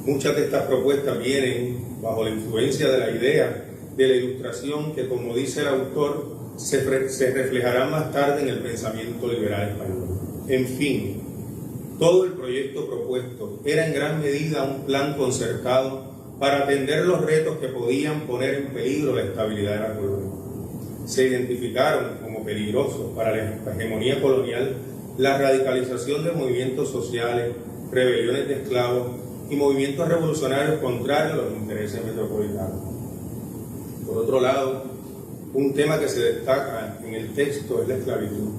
Muchas de estas propuestas vienen bajo la influencia de la idea de la Ilustración que, como dice el autor, se reflejará más tarde en el pensamiento liberal español. En fin, todo el proyecto propuesto era en gran medida un plan concertado para atender los retos que podían poner en peligro la estabilidad de la colonia. Se identificaron como peligrosos para la hegemonía colonial la radicalización de movimientos sociales, rebeliones de esclavos y movimientos revolucionarios contrarios a los intereses metropolitanos. Por otro lado, un tema que se destaca en el texto es la esclavitud.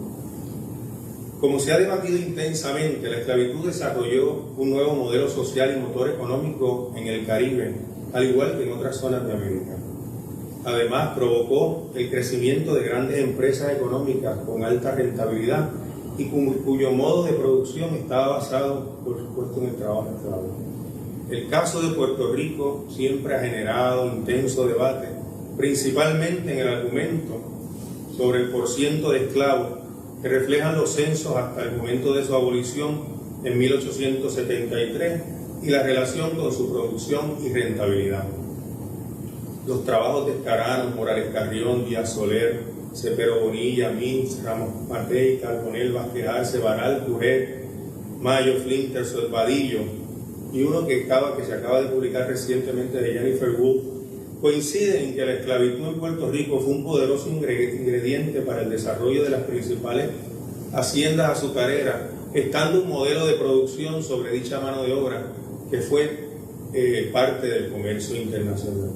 Como se ha debatido intensamente, la esclavitud desarrolló un nuevo modelo social y motor económico en el Caribe, al igual que en otras zonas de América. Además, provocó el crecimiento de grandes empresas económicas con alta rentabilidad y cuyo modo de producción estaba basado, por supuesto, en el trabajo esclavo. El caso de Puerto Rico siempre ha generado intenso debate, principalmente en el argumento sobre el porciento de esclavos que reflejan los censos hasta el momento de su abolición en 1873 y la relación con su producción y rentabilidad. Los trabajos de Escarano, Morales Carrión, Díaz Soler, Cepero Bonilla, Mins, Ramos Matei, Carbonell, Vázquez Arce, Baral, Curet, Mayo, Flinter, Soldadillo y uno que se acaba de publicar recientemente de Jennifer Wood, coinciden en que la esclavitud en Puerto Rico fue un poderoso ingrediente para el desarrollo de las principales haciendas azucareras, estando un modelo de producción sobre dicha mano de obra que fue parte del comercio internacional.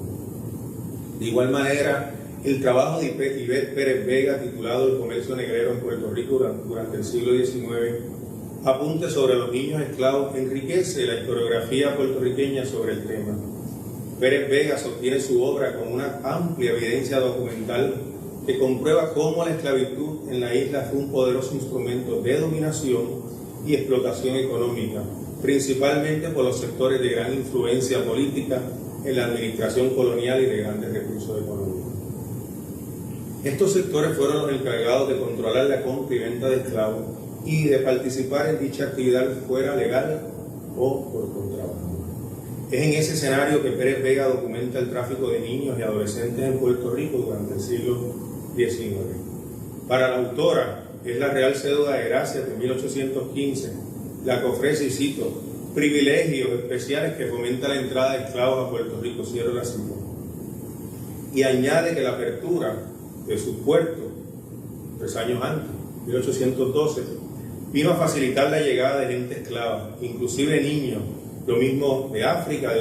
De igual manera, el trabajo de Ivette Pérez Vega, titulado El comercio negrero en Puerto Rico durante el siglo XIX, apunte sobre los niños esclavos, enriquece la historiografía puertorriqueña sobre el tema. Pérez Vega sostiene su obra con una amplia evidencia documental que comprueba cómo la esclavitud en la isla fue un poderoso instrumento de dominación y explotación económica, principalmente por los sectores de gran influencia política en la administración colonial y de grandes recursos económicos. Estos sectores fueron los encargados de controlar la compra y venta de esclavos y de participar en dicha actividad, fuera legal o por contrabando. Es en ese escenario que Pérez Vega documenta el tráfico de niños y adolescentes en Puerto Rico durante el siglo XIX. Para la autora, es la Real Cédula de Gracia de 1815, la que ofrece, y cito, privilegios especiales que fomenta la entrada de esclavos a Puerto Rico, cierro la cita. Y añade que la apertura de sus puertos, 3 años antes, 1812, vino a facilitar la llegada de gente esclava, inclusive niños, lo mismo de África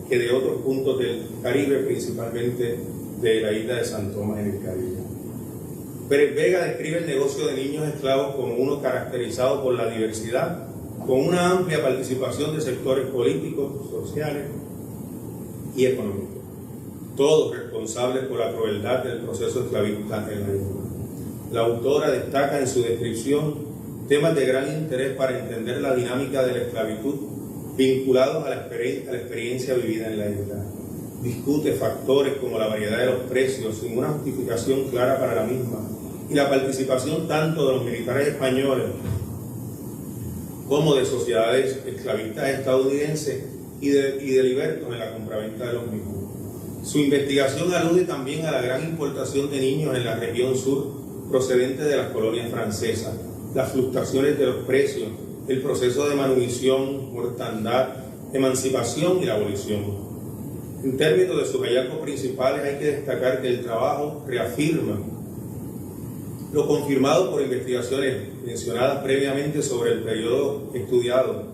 que de otros puntos del Caribe, principalmente de la isla de San Tomás en el Caribe. Pérez Vega describe el negocio de niños esclavos como uno caracterizado por la diversidad, con una amplia participación de sectores políticos, sociales y económicos, todos responsables por la crueldad del proceso esclavista en la isla. La autora destaca en su descripción temas de gran interés para entender la dinámica de la esclavitud vinculados a la experiencia vivida en la isla. Discute factores como la variedad de los precios sin una justificación clara para la misma y la participación tanto de los militares españoles como de sociedades esclavistas estadounidenses y de libertos en la compraventa de los mismos. Su investigación alude también a la gran importación de niños en la región sur procedente de las colonias francesas, las fluctuaciones de los precios, el proceso de manumisión, mortandad, emancipación y la abolición. En términos de sus hallazgos principales, hay que destacar que el trabajo reafirma lo confirmado por investigaciones mencionadas previamente sobre el periodo estudiado,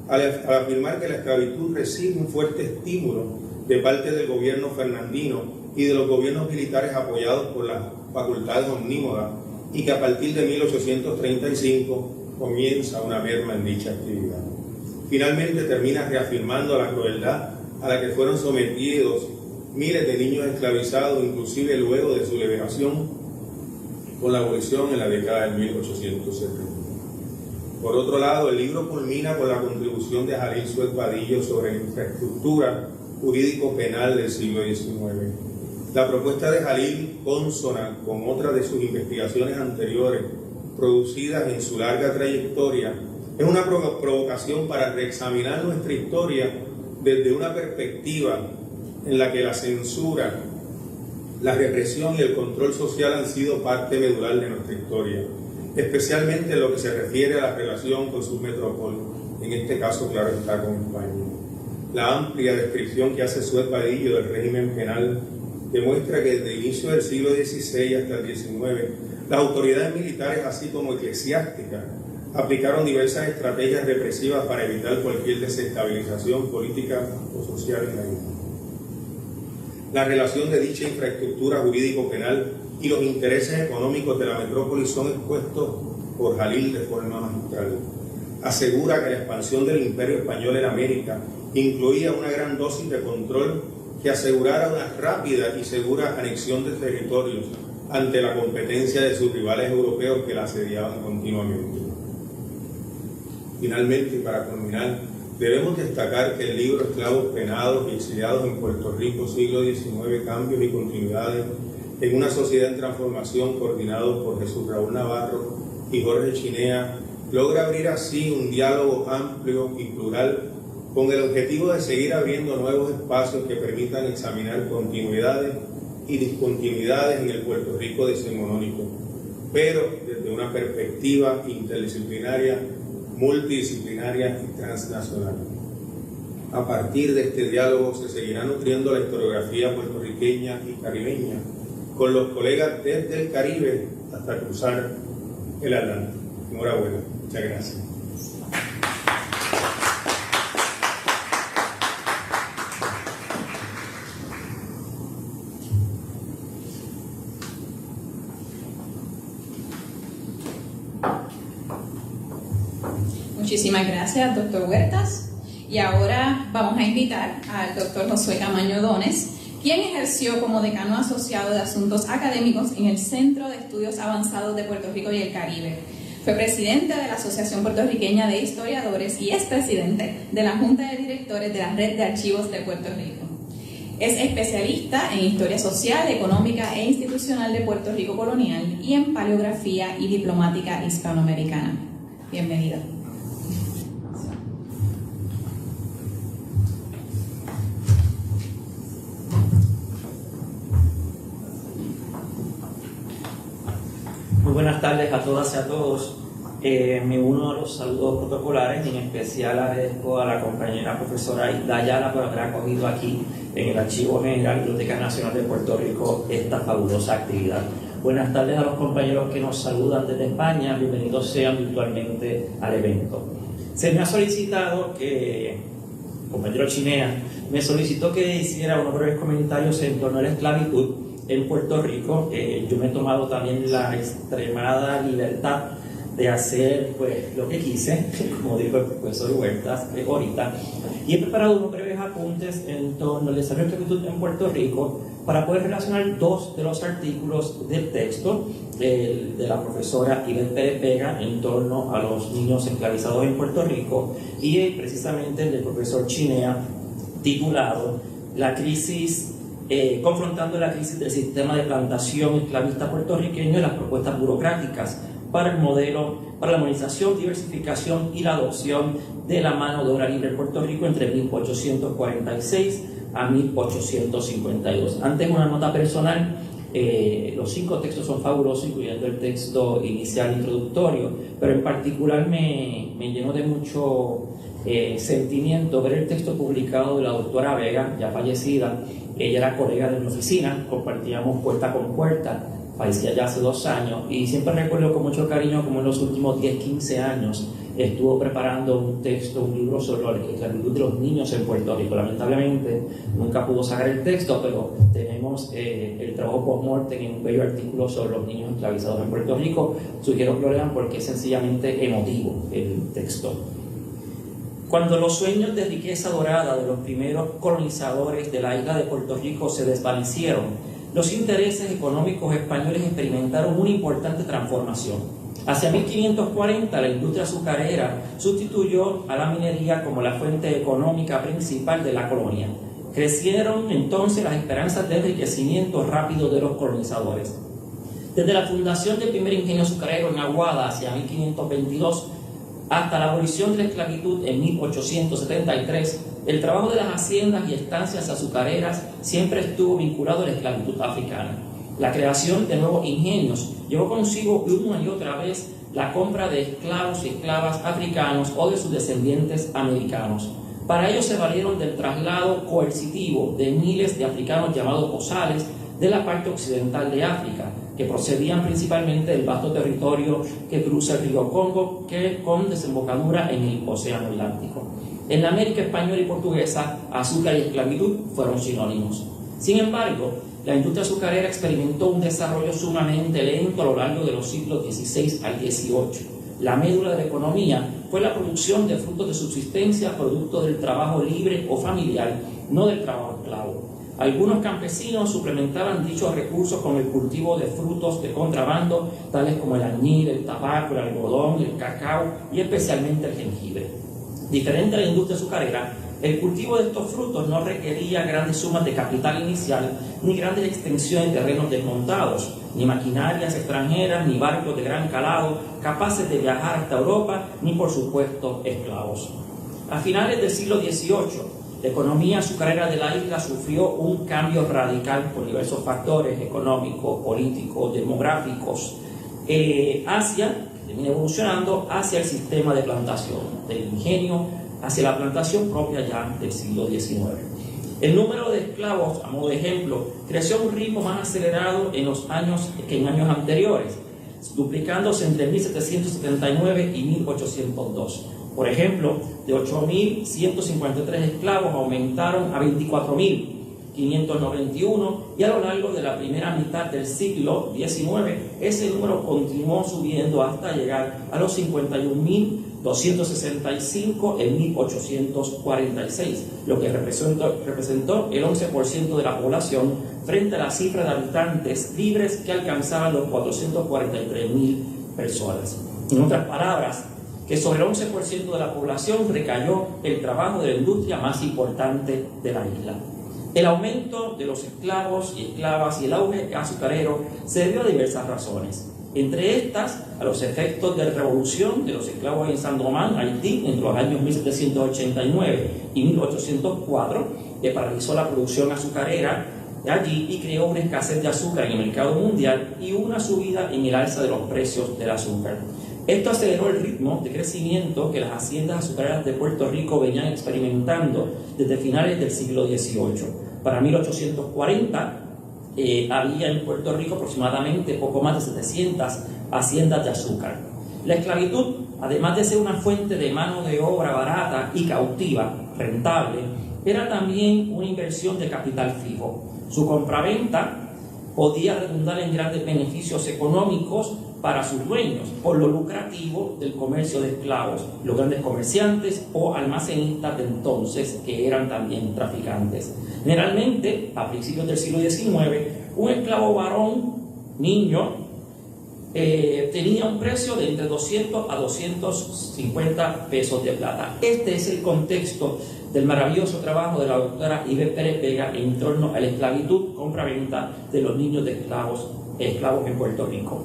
al afirmar que la esclavitud recibe un fuerte estímulo de parte del gobierno fernandino y de los gobiernos militares apoyados por las facultades omnímodas, y que a partir de 1835 comienza una merma en dicha actividad. Finalmente termina reafirmando la crueldad a la que fueron sometidos miles de niños esclavizados, inclusive luego de su liberación con la abolición en la década de 1870. Por otro lado, el libro culmina con la contribución de Jalil Suez Vadillo sobre la infraestructura jurídico-penal del siglo XIX. La propuesta de Jalil, consona con otras de sus investigaciones anteriores producidas en su larga trayectoria, es una provocación para reexaminar nuestra historia desde una perspectiva en la que la censura, la represión y el control social han sido parte medular de nuestra historia, especialmente en lo que se refiere a la relación con sus metrópolis, en este caso, claro está, con España. La amplia descripción que hace Suez Vadillo del régimen penal demuestra que desde el inicio del siglo XVI hasta el XIX, las autoridades militares, así como eclesiásticas, aplicaron diversas estrategias represivas para evitar cualquier desestabilización política o social en la isla. La relación de dicha infraestructura jurídico-penal y los intereses económicos de la metrópoli son expuestos por Jalil de forma magistral. Asegura que la expansión del Imperio Español en América incluía una gran dosis de control que asegurara una rápida y segura anexión de territorios ante la competencia de sus rivales europeos que la asediaban continuamente. Finalmente, y para culminar, debemos destacar que el libro Esclavos penados y exiliados en Puerto Rico, siglo XIX, cambios y continuidades en una sociedad en transformación, coordinado por Jesús Raúl Navarro y Jorge Chinea, logra abrir así un diálogo amplio y plural con el objetivo de seguir abriendo nuevos espacios que permitan examinar continuidades y discontinuidades en el Puerto Rico decimonónico, pero desde una perspectiva interdisciplinaria, multidisciplinaria y transnacional. A partir de este diálogo se seguirá nutriendo la historiografía puertorriqueña y caribeña con los colegas desde el Caribe hasta cruzar el Atlántico. Enhorabuena. Muchas gracias. Muchísimas gracias, doctor Huertas. Y ahora vamos a invitar al doctor Josué Camaño Dones, quien ejerció como decano asociado de Asuntos Académicos en el Centro de Estudios Avanzados de Puerto Rico y el Caribe. Fue presidente de la Asociación Puertorriqueña de Historiadores y es presidente de la Junta de Directores de la Red de Archivos de Puerto Rico. Es especialista en Historia Social, Económica e Institucional de Puerto Rico Colonial y en Paleografía y Diplomática Hispanoamericana. Bienvenido. Muy buenas tardes a todas y a todos. Me uno a los saludos protocolares y en especial agradezco a la compañera profesora Isla Ayala por haber acogido aquí en el Archivo General Biblioteca Nacional de Puerto Rico esta fabulosa actividad. Buenas tardes a los compañeros que nos saludan desde España, bienvenidos sean virtualmente al evento. Se me ha solicitado que, el compañero Chinea, me solicitó que hiciera unos breves comentarios en torno a la esclavitud en Puerto Rico. Yo me he tomado también la extremada libertad de hacer pues lo que quise, como dijo el profesor Huertas ahorita, y he preparado unos breves apuntes en torno al desarrollo de la esclavitud en Puerto Rico para poder relacionar dos de los artículos del texto, el de la profesora Ibel Pérez Vega en torno a los niños esclavizados en Puerto Rico y precisamente el del profesor Chinea titulado La crisis confrontando la crisis del sistema de plantación esclavista puertorriqueño y las propuestas burocráticas para el modelo, para la modernización, diversificación y la adopción de la mano de obra libre en Puerto Rico entre 1846 a 1852. Antes, una nota personal, los 5 textos son fabulosos, incluyendo el texto inicial introductorio, pero en particular me llenó de mucho sentimiento ver el texto publicado de la doctora Vega, ya fallecida. Ella era colega de mi oficina, compartíamos puerta con puerta, fallecía ya hace 2 años, y siempre recuerdo con mucho cariño como en los últimos 10-15 años estuvo preparando un texto, un libro sobre la esclavitud de los niños en Puerto Rico. Lamentablemente nunca pudo sacar el texto, pero tenemos el trabajo post-mortem en un bello artículo sobre los niños esclavizados en Puerto Rico. Sugiero que lo lean porque es sencillamente emotivo el texto. Cuando los sueños de riqueza dorada de los primeros colonizadores de la isla de Puerto Rico se desvanecieron, los intereses económicos españoles experimentaron una importante transformación. Hacia 1540, la industria azucarera sustituyó a la minería como la fuente económica principal de la colonia. Crecieron entonces las esperanzas de enriquecimiento rápido de los colonizadores. Desde la fundación del primer ingenio azucarero en Aguada hacia 1522, hasta la abolición de la esclavitud en 1873, el trabajo de las haciendas y estancias azucareras siempre estuvo vinculado a la esclavitud africana. La creación de nuevos ingenios llevó consigo una y otra vez la compra de esclavos y esclavas africanos o de sus descendientes americanos. Para ello se valieron del traslado coercitivo de miles de africanos llamados bozales de la parte occidental de África, que procedían principalmente del vasto territorio que cruza el río Congo, que con desembocadura en el Océano Atlántico. En la América española y portuguesa, azúcar y esclavitud fueron sinónimos. Sin embargo, la industria azucarera experimentó un desarrollo sumamente lento a lo largo de los siglos XVI al XVIII. La médula de la economía fue la producción de frutos de subsistencia producto del trabajo libre o familiar, no del trabajo esclavo. Algunos campesinos suplementaban dichos recursos con el cultivo de frutos de contrabando, tales como el añil, el tabaco, el algodón, el cacao y especialmente el jengibre. Diferente a la industria azucarera, el cultivo de estos frutos no requería grandes sumas de capital inicial, ni grandes extensiones de terrenos desmontados, ni maquinarias extranjeras, ni barcos de gran calado capaces de viajar hasta Europa, ni por supuesto esclavos. A finales del siglo XVIII, la economía azucarera de la isla sufrió un cambio radical por diversos factores económicos, políticos, demográficos, termina evolucionando hacia el sistema de plantación, del ingenio hacia la plantación propia ya del siglo XIX. El número de esclavos, a modo de ejemplo, creció a un ritmo más acelerado que en años anteriores, duplicándose entre 1779 y 1802. Por ejemplo, de 8.153 esclavos aumentaron a 24.591 y a lo largo de la primera mitad del siglo XIX ese número continuó subiendo hasta llegar a los 51.265 en 1846, lo que representó el 11% de la población frente a la cifra de habitantes libres que alcanzaban los 443.000 personas. En otras palabras, que sobre el 11% de la población recayó el trabajo de la industria más importante de la isla. El aumento de los esclavos y esclavas y el auge azucarero se debió a diversas razones. Entre estas, a los efectos de revolución de los esclavos en Saint-Domingue, Haití, entre los años 1789 y 1804, que paralizó la producción azucarera allí y creó una escasez de azúcar en el mercado mundial y una subida en el alza de los precios del azúcar. Esto aceleró el ritmo de crecimiento que las haciendas azucareras de Puerto Rico venían experimentando desde finales del siglo XVIII. Para 1840 había en Puerto Rico aproximadamente poco más de 700 haciendas de azúcar. La esclavitud, además de ser una fuente de mano de obra barata y cautiva, rentable, era también una inversión de capital fijo. Su compraventa podía redundar en grandes beneficios económicos para sus dueños, por lo lucrativo del comercio de esclavos, los grandes comerciantes o almacenistas de entonces, que eran también traficantes. Generalmente, a principios del siglo XIX, un esclavo varón, niño, tenía un precio de entre 200 a 250 pesos de plata. Este es el contexto del maravilloso trabajo de la doctora Ives Pérez Vega en torno a la esclavitud, compra-venta de los niños de esclavos en Puerto Rico.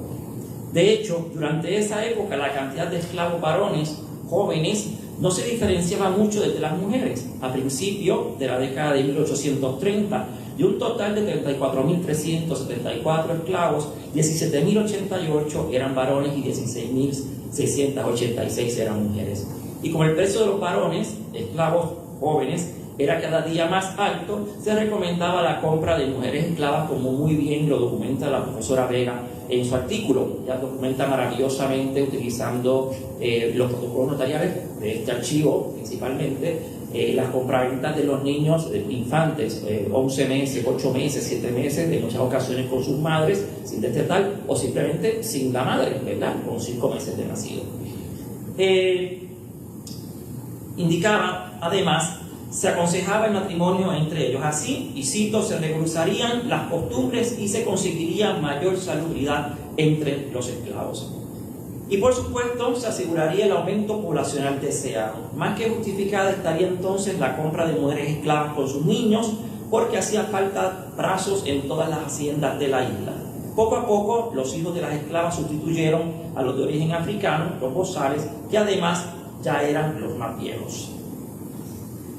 De hecho, durante esa época la cantidad de esclavos varones jóvenes no se diferenciaba mucho de las mujeres. A principio de la década de 1830, de un total de 34.374 esclavos, 17.088 eran varones y 16.686 eran mujeres. Y como el precio de los varones, esclavos jóvenes, era cada día más alto, se recomendaba la compra de mujeres esclavas, como muy bien lo documenta la profesora Vega en su artículo. Ya documenta maravillosamente utilizando los protocolos notariales de este archivo, principalmente las compraventas de los niños infantes, 11 meses, 8 meses, 7 meses, en muchas ocasiones con sus madres, sin destetar, o simplemente sin la madre, ¿verdad?, con 5 meses de nacido. Indicaba, además, se aconsejaba el matrimonio entre ellos. Así, y cito, se regularían las costumbres y se conseguiría mayor salubridad entre los esclavos. Y por supuesto, se aseguraría el aumento poblacional deseado. Más que justificada estaría entonces la compra de mujeres esclavas con sus niños, porque hacía falta brazos en todas las haciendas de la isla. Poco a poco, los hijos de las esclavas sustituyeron a los de origen africano, los bozales, que además ya eran los más viejos.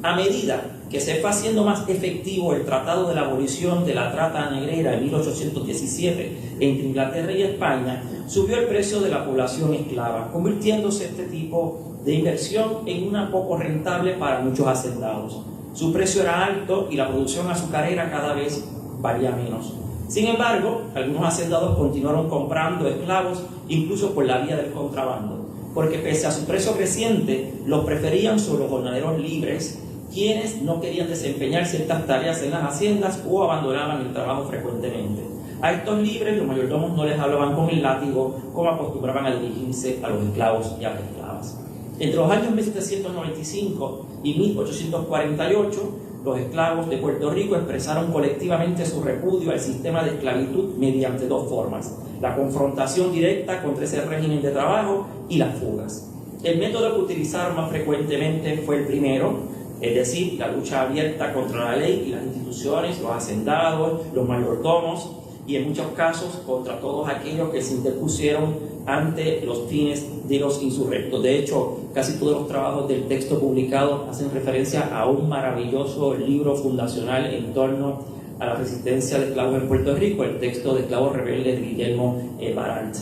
A medida que se fue haciendo más efectivo el Tratado de la Abolición de la Trata Negrera en 1817 entre Inglaterra y España, subió el precio de la población esclava, convirtiéndose este tipo de inversión en una poco rentable para muchos hacendados. Su precio era alto y la producción azucarera cada vez valía menos. Sin embargo, algunos hacendados continuaron comprando esclavos incluso por la vía del contrabando, porque pese a su precio creciente, los preferían sobre los jornaleros libres, quienes no querían desempeñar ciertas tareas en las haciendas o abandonaban el trabajo frecuentemente. A estos libres los mayordomos no les hablaban con el látigo como acostumbraban a dirigirse a los esclavos y a las esclavas. Entre los años 1795 y 1848, los esclavos de Puerto Rico expresaron colectivamente su repudio al sistema de esclavitud mediante dos formas: la confrontación directa contra ese régimen de trabajo y las fugas. El método que utilizaron más frecuentemente fue el primero, es decir, la lucha abierta contra la ley y las instituciones, los hacendados, los mayordomos, y en muchos casos contra todos aquellos que se interpusieron ante los fines de los insurrectos. De hecho, casi todos los trabajos del texto publicado hacen referencia a un maravilloso libro fundacional en torno a la resistencia de esclavos en Puerto Rico, el texto de Esclavos Rebeldes de Guillermo Baralt.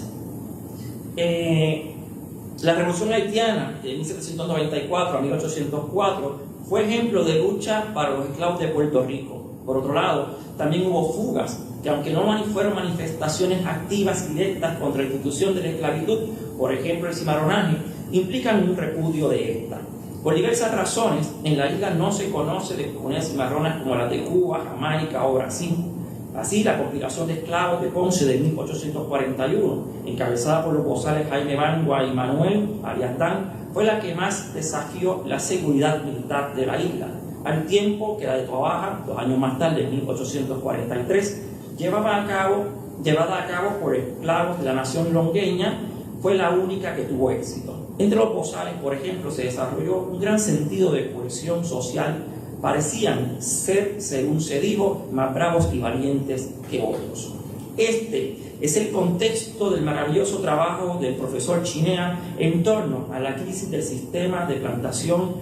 La Revolución Haitiana de 1794 a 1804 fue ejemplo de lucha para los esclavos de Puerto Rico. Por otro lado, también hubo fugas, que aunque no fueron manifestaciones activas y directas contra la institución de la esclavitud, por ejemplo el cimarronaje, implican un repudio de esta. Por diversas razones, en la isla no se conoce de comunidades cimarronas como las de Cuba, Jamaica o Brasil. Así, la compilación de esclavos de Ponce de 1841, encabezada por los bozales Jaime Bangua y Manuel Ariandán, fue la que más desafió la seguridad militar de la isla, al tiempo que la de Toa Baja, 2 años más tarde, en 1843, llevada a cabo por esclavos de la nación longueña, fue la única que tuvo éxito. Entre los bozales, por ejemplo, se desarrolló un gran sentido de cohesión social. Parecían ser, según se dijo, más bravos y valientes que otros. Este es el contexto del maravilloso trabajo del profesor Chinea en torno a la crisis del sistema de plantación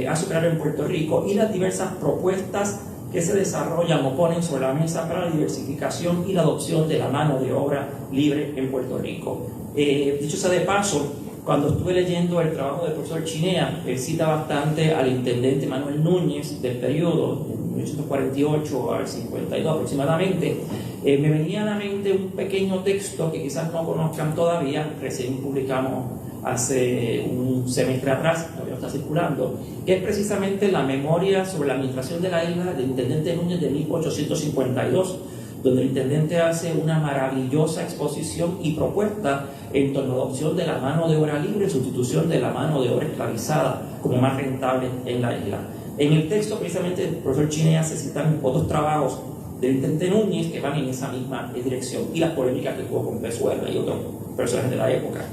azucarero en Puerto Rico y las diversas propuestas que se desarrollan o ponen sobre la mesa para la diversificación y la adopción de la mano de obra libre en Puerto Rico. Dicho sea de paso, cuando estuve leyendo el trabajo del profesor Chinea, él cita bastante al intendente Manuel Núñez del periodo, de 1848 al 52 aproximadamente. Me venía a la mente un pequeño texto que quizás no conozcan todavía, recién publicamos hace un semestre atrás, todavía está circulando, que es precisamente la memoria sobre la administración de la isla del intendente Núñez de 1852, donde el intendente hace una maravillosa exposición y propuesta en torno a la adopción de la mano de obra libre y sustitución de la mano de obra esclavizada como más rentable en la isla. En el texto, precisamente, el profesor Chinea se citan otros trabajos del intendente Núñez que van en esa misma dirección, y las polémicas que tuvo con Pezuela y otros personajes de la época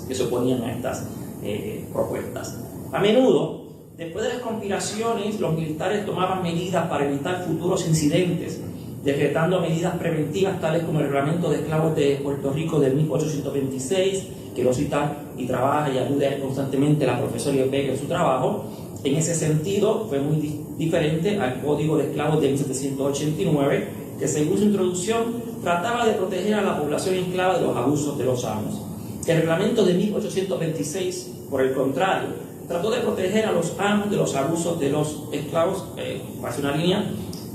que se oponían a estas propuestas. A menudo, después de las conspiraciones, los militares tomaban medidas para evitar futuros incidentes, decretando medidas preventivas tales como el reglamento de esclavos de Puerto Rico de 1826, que lo cita y trabaja y alude constantemente la profesora Vega en su trabajo. En ese sentido, fue muy diferente al Código de Esclavos de 1789, que según su introducción trataba de proteger a la población esclava de los abusos de los amos. El reglamento de 1826, por el contrario, trató de proteger a los amos de los abusos de los esclavos, hace una línea.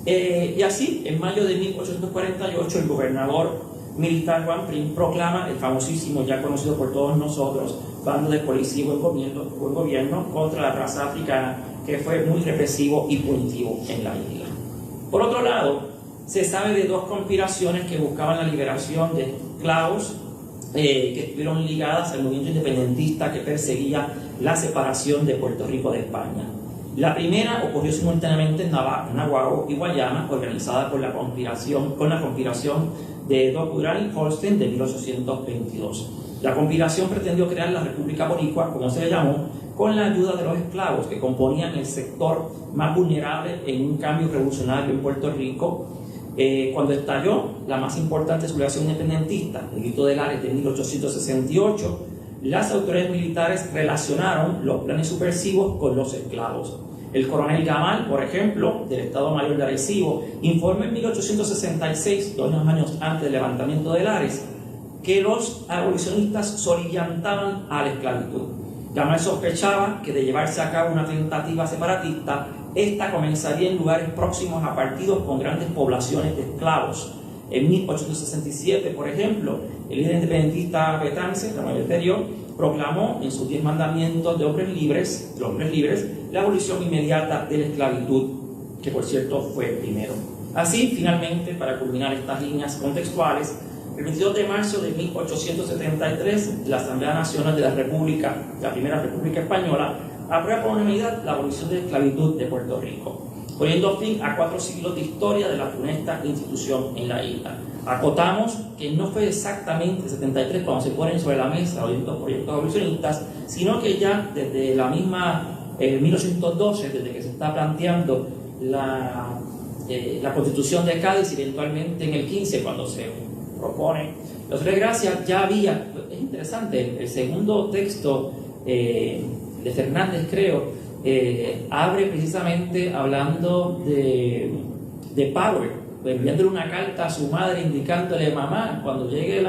Y así, en mayo de 1848, el gobernador militar Juan Prim proclama el famosísimo, ya conocido por todos nosotros, bando de policía y buen gobierno contra la raza africana, que fue muy represivo y punitivo en la isla. Por otro lado, se sabe de 2 conspiraciones que buscaban la liberación de esclavos que estuvieron ligadas al movimiento independentista que perseguía la separación de Puerto Rico de España. La primera ocurrió simultáneamente en Nahuatl y Guayama, organizada con la conspiración de Durán y Holstein de 1822. La conspiración pretendió crear la República Boricua, como se le llamó, con la ayuda de los esclavos que componían el sector más vulnerable en un cambio revolucionario en Puerto Rico. Cuando estalló la más importante sublevación independentista, el Grito de Lares de 1868, las autoridades militares relacionaron los planes subversivos con los esclavos. El coronel Gamal, por ejemplo, del Estado Mayor de Arecibo, informó en 1866, 2 años antes del levantamiento de Lares, que los abolicionistas sorillantaban a la esclavitud. Gamal sospechaba que de llevarse a cabo una tentativa separatista, esta comenzaría en lugares próximos a partidos con grandes poblaciones de esclavos. En 1867, por ejemplo, el líder independentista Betance, Ramón Eleuterio, proclamó en sus 10 mandamientos de hombres libres, la abolición inmediata de la esclavitud, que por cierto fue el primero. Así, finalmente, para culminar estas líneas contextuales, el 22 de marzo de 1873, la Asamblea Nacional de la República, la primera República Española, aprueba por unanimidad la abolición de la esclavitud de Puerto Rico, poniendo fin a 4 siglos de historia de la funesta institución en la isla. Acotamos que no fue exactamente el 73 cuando se ponen sobre la mesa los proyectos abolicionistas, sino que ya desde la misma 1812, desde que se está planteando la Constitución de Cádiz, y eventualmente en el 15, cuando se propone los Tres Gracias, ya había, es interesante, el segundo texto de Fernández, creo, abre precisamente hablando de power, enviándole una carta a su madre indicándole: mamá, cuando llegue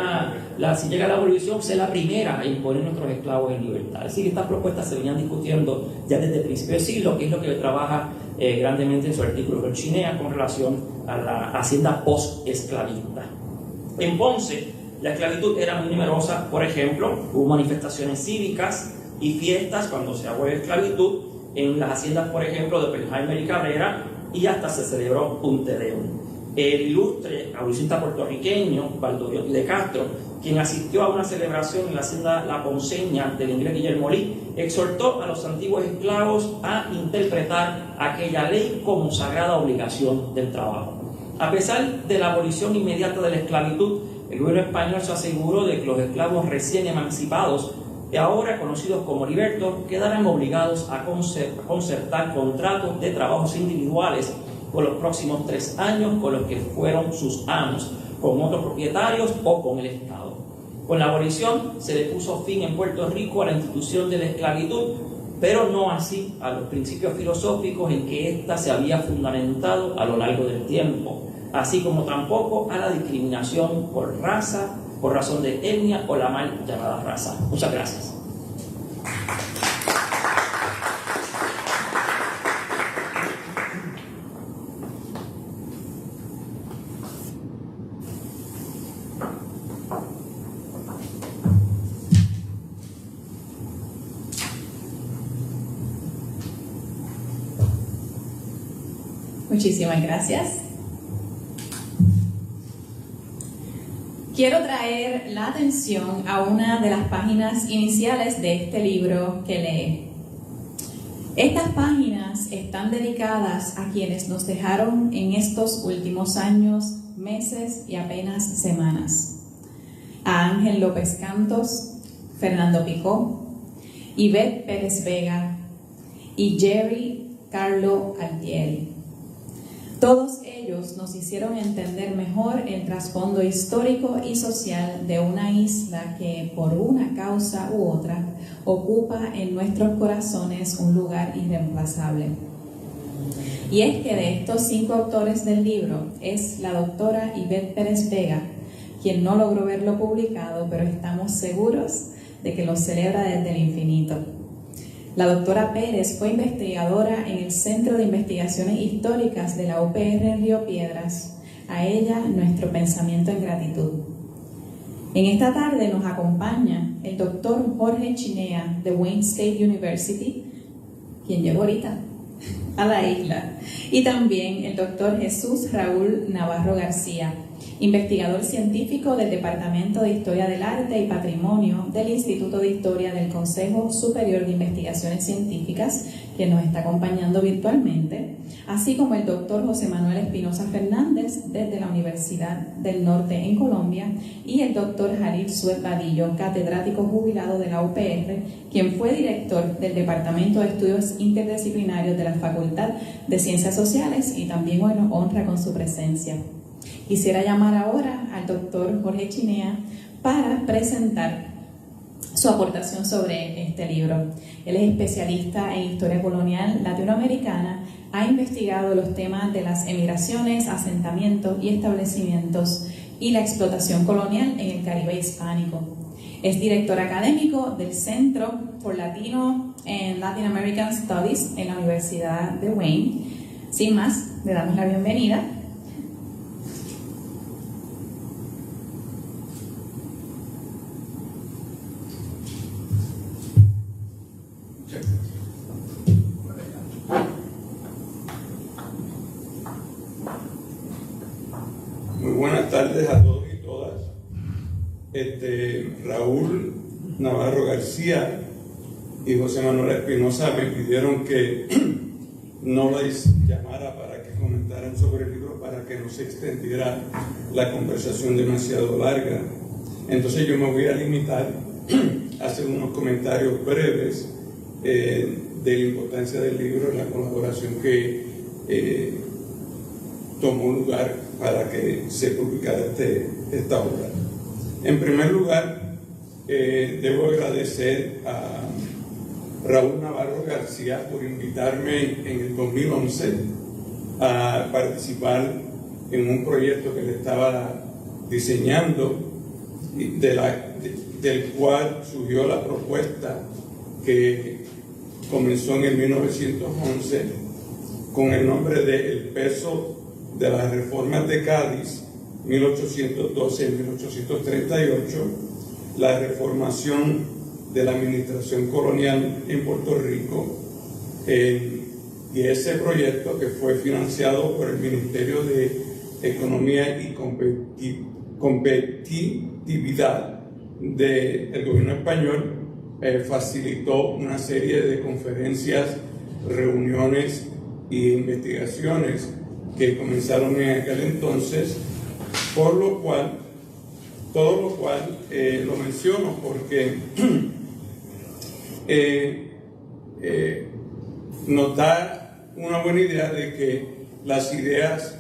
si llega la abolición, sé la primera a imponer nuestros esclavos en libertad. Así que estas propuestas se venían discutiendo ya desde el principio del siglo, que es lo que trabaja grandemente en su artículo Chinea con relación a la hacienda post-esclavista. En Ponce, la esclavitud era muy numerosa. Por ejemplo, hubo manifestaciones cívicas y fiestas cuando se abolió la esclavitud en las haciendas, por ejemplo, de Oppenheimer y Cabrera, y hasta se celebró un Te Deum. El ilustre abolicionista puertorriqueño Baldomero de Castro, quien asistió a una celebración en la hacienda La Ponceña del inglés Guillermo Lee, exhortó a los antiguos esclavos a interpretar aquella ley como sagrada obligación del trabajo. A pesar de la abolición inmediata de la esclavitud, el gobierno español se aseguró de que los esclavos recién emancipados, ahora conocidos como libertos, quedarán obligados a concertar contratos de trabajos individuales por los próximos 3 años con los que fueron sus amos, con otros propietarios o con el Estado. Con la abolición se le puso fin en Puerto Rico a la institución de la esclavitud, pero no así a los principios filosóficos en que ésta se había fundamentado a lo largo del tiempo, así como tampoco a la discriminación por raza, por razón de etnia o la mal llamada raza. Muchas gracias. Muchísimas gracias. Quiero traer la atención a una de las páginas iniciales de este libro que lee. Estas páginas están dedicadas a quienes nos dejaron en estos últimos años, meses y apenas semanas. A Ángel López Cantos, Fernando Picó, Ivette Pérez Vega y Jerry Carlo Altieri. Todos ellos nos hicieron entender mejor el trasfondo histórico y social de una isla que, por una causa u otra, ocupa en nuestros corazones un lugar irreemplazable. Y es que de estos 5 autores del libro es la doctora Ivette Pérez Vega quien no logró verlo publicado, pero estamos seguros de que lo celebra desde el infinito. La doctora Pérez fue investigadora en el Centro de Investigaciones Históricas de la UPR en Río Piedras. A ella, nuestro pensamiento en gratitud. En esta tarde nos acompaña el doctor Jorge Chinea de Wayne State University, quien llegó ahorita a la isla, y también el doctor Jesús Raúl Navarro García, investigador científico del Departamento de Historia del Arte y Patrimonio del Instituto de Historia del Consejo Superior de Investigaciones Científicas, que nos está acompañando virtualmente, así como el doctor José Manuel Espinosa Fernández desde la Universidad del Norte en Colombia, y el doctor Jalil Suez Vadillo, catedrático jubilado de la UPR, quien fue director del Departamento de Estudios Interdisciplinarios de la Facultad de Ciencias Sociales y también hoy nos honra con su presencia. Quisiera llamar ahora al doctor Jorge Chinea para presentar su aportación sobre este libro. Él es especialista en historia colonial latinoamericana, ha investigado los temas de las emigraciones, asentamientos y establecimientos y la explotación colonial en el Caribe hispánico. Es director académico del Centro for Latino and Latin American Studies en la Universidad de Wayne. Sin más, le damos la bienvenida. Muy buenas tardes a todos y todas. Raúl Navarro García y José Manuel Espinosa me pidieron que no les llamara para que comentaran sobre el libro, para que no se extendiera la conversación demasiado larga. Entonces yo me voy a limitar a hacer unos comentarios breves de la importancia del libro, la colaboración que tomó lugar para que se publicara esta obra. En primer lugar, debo agradecer a Raúl Navarro García por invitarme en el 2011 a participar en un proyecto que le estaba diseñando, del cual surgió la propuesta que comenzó en el 1911 con el nombre de El peso de las reformas de Cádiz, 1812-1838, la reformación de la administración colonial en Puerto Rico, y ese proyecto que fue financiado por el Ministerio de Economía y Competitividad del gobierno español, facilitó una serie de conferencias, reuniones e investigaciones que comenzaron en aquel entonces, todo lo cual lo menciono porque nos da una buena idea de que las ideas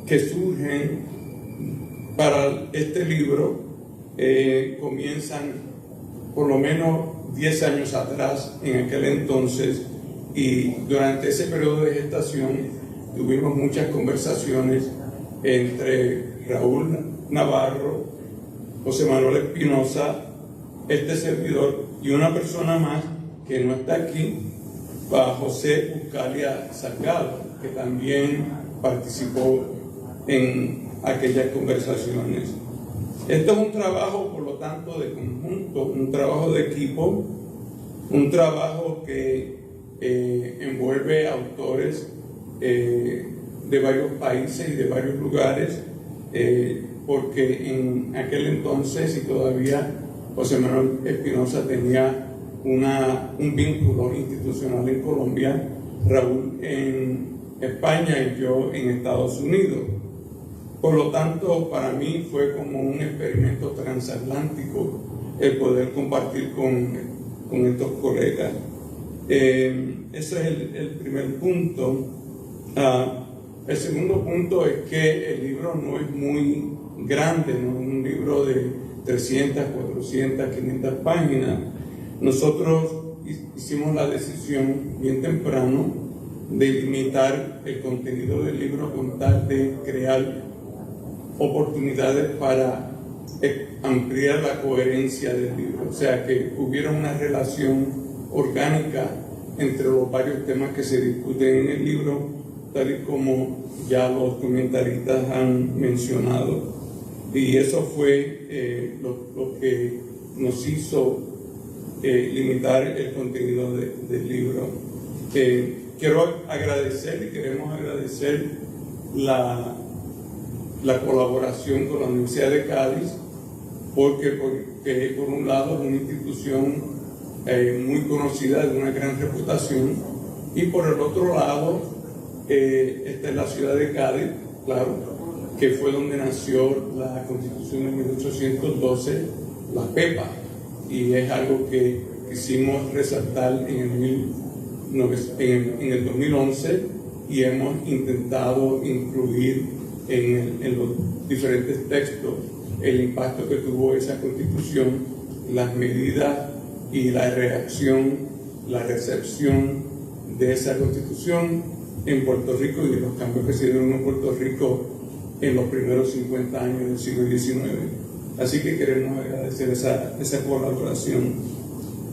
que surgen para este libro comienzan por lo menos 10 años atrás, en aquel entonces, y durante ese periodo de gestación tuvimos muchas conversaciones entre Raúl Navarro, José Manuel Espinosa, este servidor y una persona más que no está aquí, José Buscalia Salgado, que también participó en aquellas conversaciones. Esto es un trabajo, por lo tanto, de conjunto, un trabajo de equipo, un trabajo que envuelve autores de varios países y de varios lugares, porque en aquel entonces, y todavía, José Manuel Espinosa tenía un vínculo institucional en Colombia, Raúl en España y yo en Estados Unidos. Por lo tanto, para mí fue como un experimento transatlántico el poder compartir con estos colegas. Ese es el primer punto. El segundo punto es que el libro no es muy grande, no es un libro de 300, 400, 500 páginas. Nosotros hicimos la decisión bien temprano de limitar el contenido del libro con tal de crear oportunidades para ampliar la coherencia del libro, o sea, que hubiera una relación orgánica entre los varios temas que se discuten en el libro, tal y como ya los comentaristas han mencionado. Y eso fue lo que nos hizo limitar el contenido del libro. Quiero agradecer y queremos agradecer la colaboración con la Universidad de Cádiz, porque por un lado es una institución muy conocida, de una gran reputación, y por el otro lado esta es la ciudad de Cádiz, claro, que fue donde nació la Constitución de 1812, la PEPA, y es algo que quisimos resaltar en el 2011 y hemos intentado incluir en los diferentes textos el impacto que tuvo esa Constitución, las medidas y la reacción, la recepción de esa Constitución en Puerto Rico y de los cambios que se dieron en Puerto Rico en los primeros 50 años del siglo XIX. Así que queremos agradecer esa colaboración.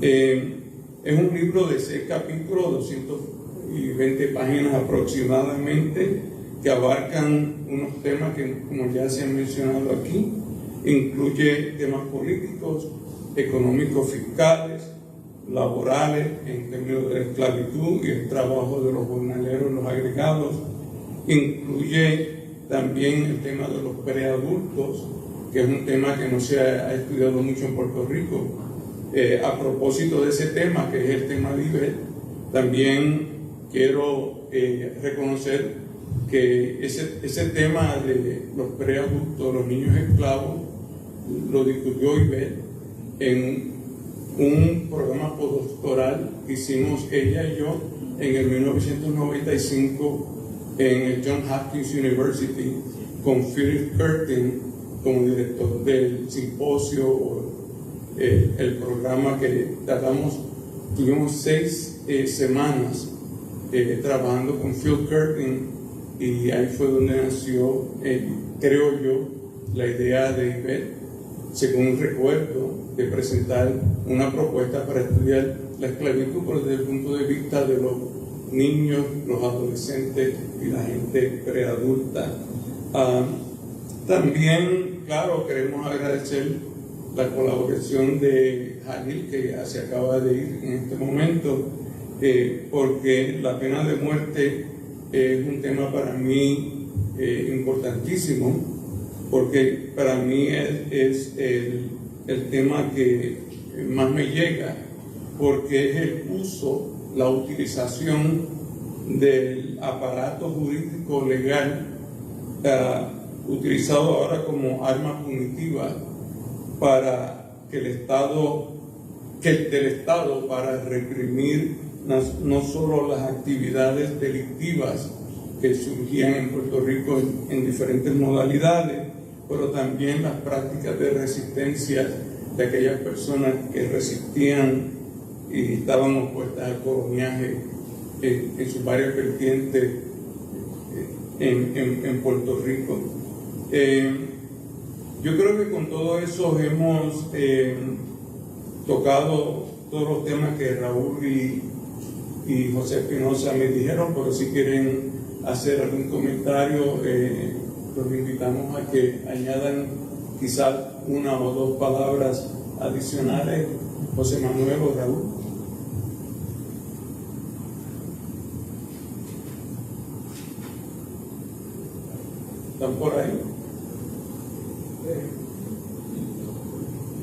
Es un libro de 6 capítulos, 220 páginas aproximadamente, que abarcan unos temas que, como ya se han mencionado aquí, incluye temas políticos, económicos, fiscales, laborales, en términos de la esclavitud y el trabajo de los jornaleros, los agregados. Incluye también el tema de los preadultos, que es un tema que no se ha estudiado mucho en Puerto Rico. A propósito de ese tema, que es el tema libre, también quiero reconocer que ese tema de los preadultos, los niños esclavos, lo discutió Ivette en un programa postdoctoral que hicimos ella y yo en el 1995 en el Johns Hopkins University con Philip Curtin como director del simposio, el programa que tuvimos 6 semanas trabajando con Phil Curtin y ahí fue donde nació, creo yo, la idea de Ivette, según recuerdo, de presentar una propuesta para estudiar la esclavitud, pero desde el punto de vista de los niños, los adolescentes y la gente preadulta. También, claro, queremos agradecer la colaboración de Jalil, que ya se acaba de ir en este momento, porque la pena de muerte es un tema para mí importantísimo, porque para mí es el tema que más me llega, porque es el uso, la utilización del aparato jurídico legal utilizado ahora como arma punitiva para del Estado para reprimir no solo las actividades delictivas que surgían en Puerto Rico en diferentes modalidades, pero también las prácticas de resistencia de aquellas personas que resistían y estaban opuestas al coloniaje en sus varias vertientes en Puerto Rico. Yo creo que con todo eso hemos tocado todos los temas que Raúl y José Espinosa me dijeron, pero si quieren hacer algún comentario, los invitamos a que añadan quizás una o dos palabras adicionales. José Manuel o Raúl. ¿Están por ahí?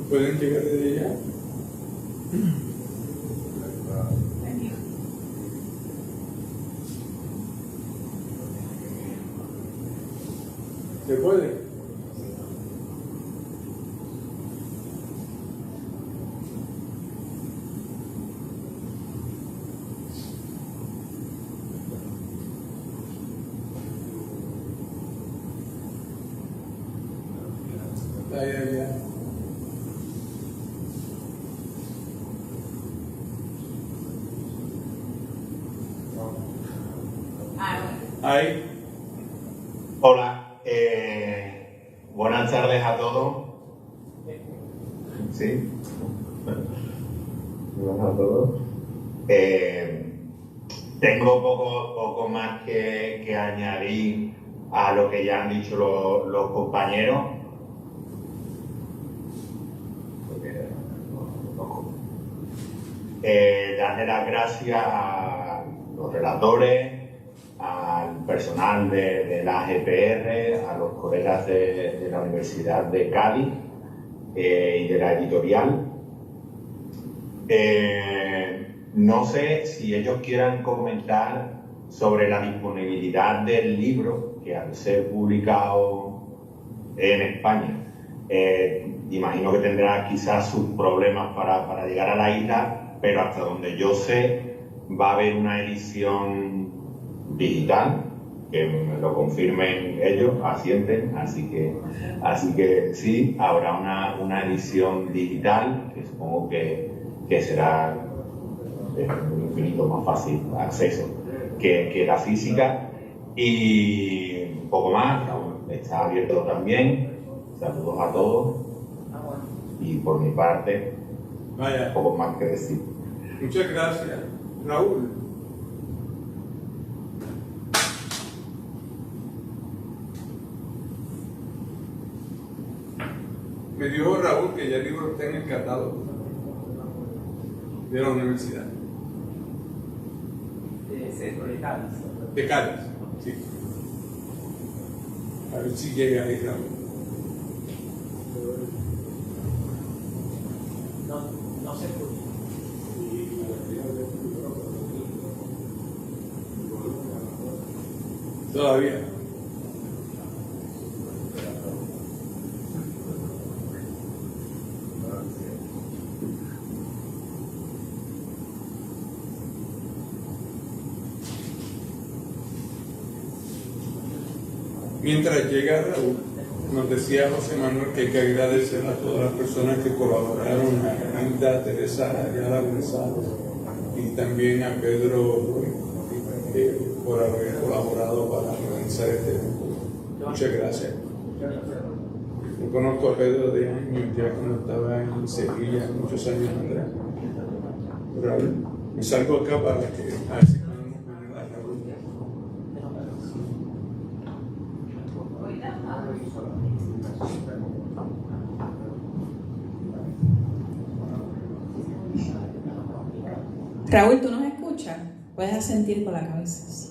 ¿Pueden llegar desde allá? ¿Se puede? Ahí. Hola, buenas tardes a todos. Sí. Buenas a todos. Tengo poco más que añadir a lo que ya han dicho los compañeros. Darle las gracias a los relatores, al personal de la GPR, a los colegas de la Universidad de Cádiz y de la editorial. No sé si ellos quieran comentar sobre la disponibilidad del libro, que al ser publicado en España, imagino que tendrá quizás sus problemas para llegar a la isla, pero hasta donde yo sé va a haber una edición digital, que me lo confirmen ellos, asienten, así que sí, habrá una edición digital, que supongo que será de un infinito más fácil acceso que la física, y un poco más, está abierto también. Saludos a todos, y por mi parte, poco más que decir. Muchas gracias. Raúl. Me dijo Raúl que ya el libro está en el catálogo de la universidad. De Cádiz. De Cádiz, sí. A ver si llega ahí, Raúl. No se escucha. Todavía. Mientras llega Raúl, nos decía José Manuel que hay que agradecer a todas las personas que colaboraron, a Anita, Teresa Ayala González y también a Pedro por haber colaborado para la comenzar este evento. Muchas gracias. Yo conozco a Pedro de años, ya cuando estaba en Sevilla, muchos años atrás. Pero me salgo acá para que a ver si podemos venir a la reunión. Raúl, ¿tú nos escuchas? Puedes asentir con la cabeza. Sí.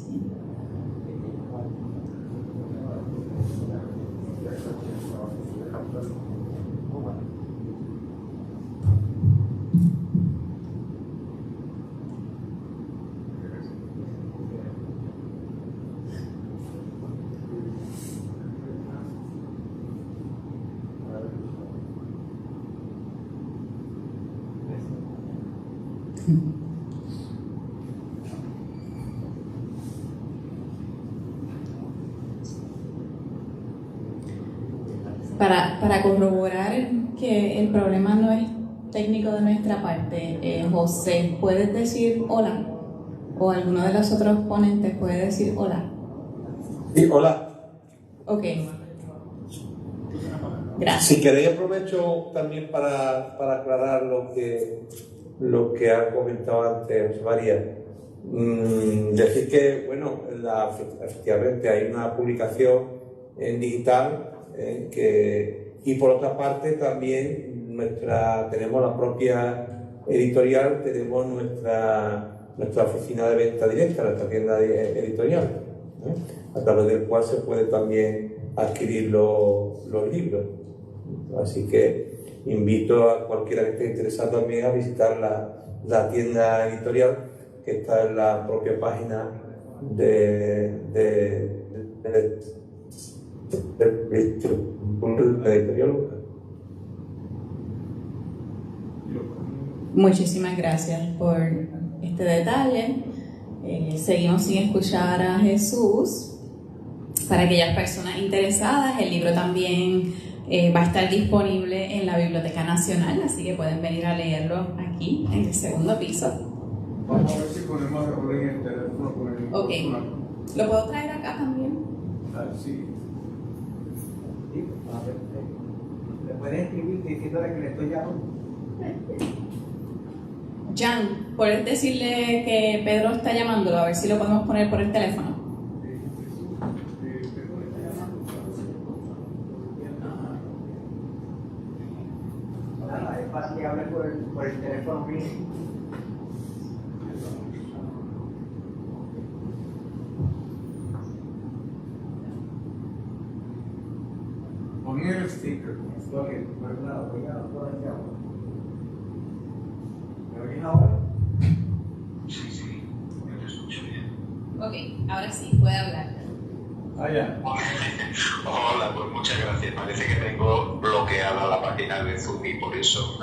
Para corroborar que el problema no es técnico de nuestra parte, José, ¿puedes decir hola? ¿O alguno de los otros ponentes puede decir hola? Sí, hola. Ok. Gracias. Si queréis, aprovecho también para aclarar lo que ha comentado antes José María. Decir que, bueno, efectivamente hay una publicación en digital y por otra parte también tenemos la propia editorial, tenemos nuestra oficina de venta directa, nuestra tienda editorial, a través del cual se puede también adquirir los libros. Así que invito a cualquiera que esté interesado también a visitar la tienda editorial, que está en la propia página de la editorial. Muchísimas gracias por este detalle. Seguimos sin escuchar a Jesús. Para aquellas personas interesadas, el libro también va a estar disponible en la Biblioteca Nacional, así que pueden venir a leerlo aquí, en el segundo piso. Vamos a ver si ponemos en el teléfono. Ok. ¿Lo puedo traer acá también? Sí. ¿Le puedes escribir diciéndole que le estoy llamando? Jan, ¿puedes decirle que Pedro está llamándolo? A ver si lo podemos poner por el teléfono. Es fácil que hable por el teléfono mío. Pon el sticker. ¿Me oyes ahora? Sí, yo te escucho bien. Ok, ahora sí, puede hablar. Ya. Hola, pues muchas gracias. Parece que tengo bloqueada la página de Zoom y por eso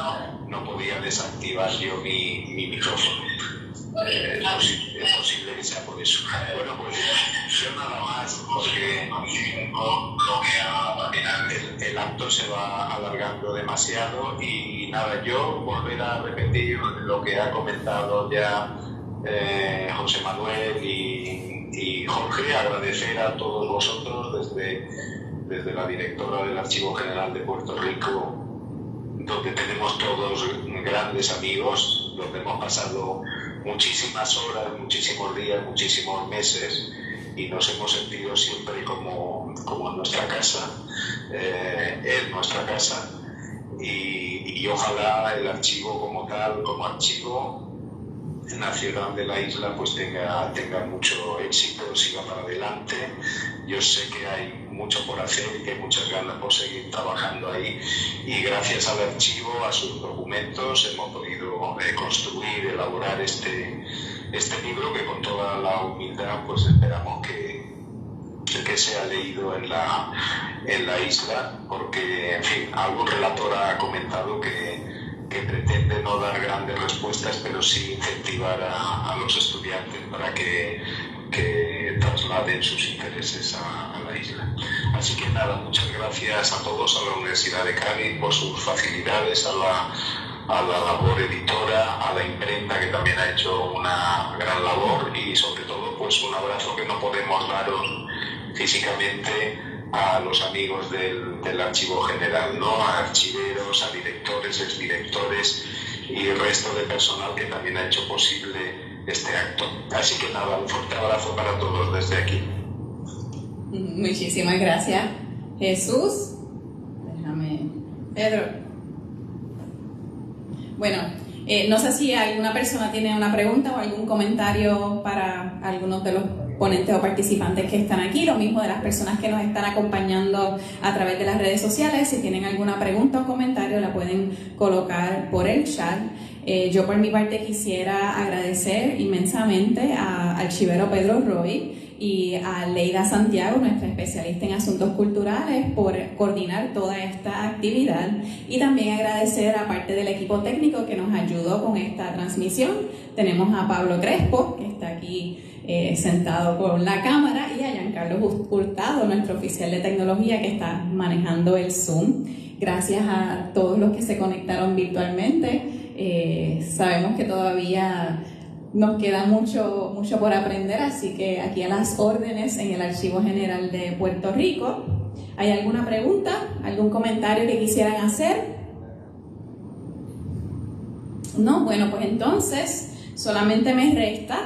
no podía desactivar yo mi micrófono. Es posible que sea por eso. Bueno, pues yo nada más, porque tengo bloqueada la página. El acto se va alargando demasiado y nada, yo volver a repetir lo que ha comentado ya José Manuel y Jorge, agradecer a todos vosotros desde la directora del Archivo General de Puerto Rico, donde tenemos todos grandes amigos, donde hemos pasado muchísimas horas, muchísimos días, muchísimos meses y nos hemos sentido siempre como en nuestra casa, en nuestra casa, y ojalá el archivo como tal, como archivo nacional de la isla, pues tenga mucho éxito, siga para adelante. Yo sé que hay mucho por hacer y que hay muchas ganas por seguir trabajando ahí, y gracias al archivo, a sus documentos, hemos podido construir, elaborar este libro, que con toda la humildad pues esperamos que sea leído en la isla, porque en fin, algún relator ha comentado que pretende no dar grandes respuestas, pero sí incentivar a los estudiantes para que trasladen sus intereses a la isla. Así que nada, muchas gracias a todos, a la Universidad de Cádiz por sus facilidades, a la labor editora, a la imprenta, que también ha hecho una gran labor, y sobre todo pues un abrazo que no podemos daros físicamente a los amigos del Archivo General, ¿no? A archiveros, a directores, exdirectores y el resto de personal que también ha hecho posible este acto. Así que nada, un fuerte abrazo para todos desde aquí. Muchísimas gracias, Jesús. Déjame, Pedro. Bueno, no sé si alguna persona tiene una pregunta o algún comentario para algunos de los ponentes o participantes que están aquí, lo mismo de las personas que nos están acompañando a través de las redes sociales. Si tienen alguna pregunta o comentario, la pueden colocar por el chat. Yo por mi parte quisiera agradecer inmensamente al archivero Pedro Roy y a Leida Santiago, nuestra especialista en asuntos culturales, por coordinar toda esta actividad, y también agradecer a parte del equipo técnico que nos ayudó con esta transmisión. Tenemos a Pablo Crespo, que está aquí sentado con la cámara, y a Giancarlo Hurtado, nuestro oficial de tecnología, que está manejando el Zoom. Gracias a todos los que se conectaron virtualmente. Sabemos que todavía nos queda mucho por aprender, así que aquí a las órdenes en el Archivo General de Puerto Rico. ¿Hay alguna pregunta, algún comentario que quisieran hacer? No, bueno, pues entonces solamente me resta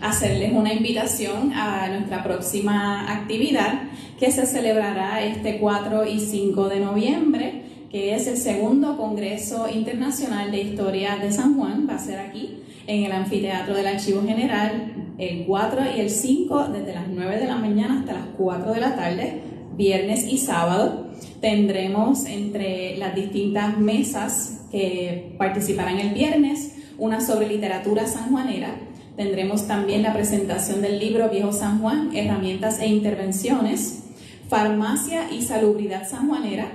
hacerles una invitación a nuestra próxima actividad, que se celebrará este 4 y 5 de noviembre, que es el segundo Congreso Internacional de Historia de San Juan. Va a ser aquí en el Anfiteatro del Archivo General el 4 y el 5, desde las 9 de la mañana hasta las 4 de la tarde, viernes y sábado. Tendremos entre las distintas mesas que participarán el viernes una sobre literatura sanjuanera. Tendremos también la presentación del libro Viejo San Juan, herramientas e intervenciones, farmacia y salubridad sanjuanera.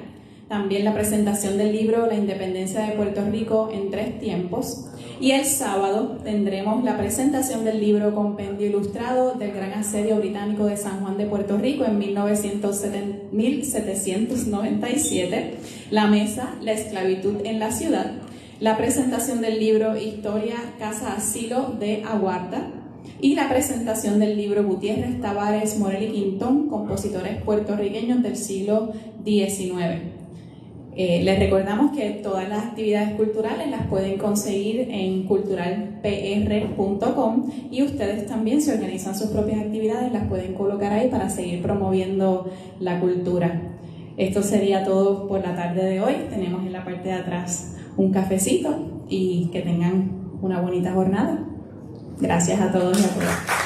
También la presentación del libro La Independencia de Puerto Rico en 3 tiempos. Y el sábado tendremos la presentación del libro Compendio Ilustrado del Gran Asedio Británico de San Juan de Puerto Rico en 1797, la mesa La Esclavitud en la Ciudad, la presentación del libro Historia Casa Asilo de Aguarda y la presentación del libro Gutiérrez, Tavares, Morel y Quintón, compositores puertorriqueños del siglo XIX. Les recordamos que todas las actividades culturales las pueden conseguir en culturalpr.com, y ustedes también, si organizan sus propias actividades, las pueden colocar ahí para seguir promoviendo la cultura. Esto sería todo por la tarde de hoy. Tenemos en la parte de atrás un cafecito, y que tengan una bonita jornada. Gracias a todos y a todas.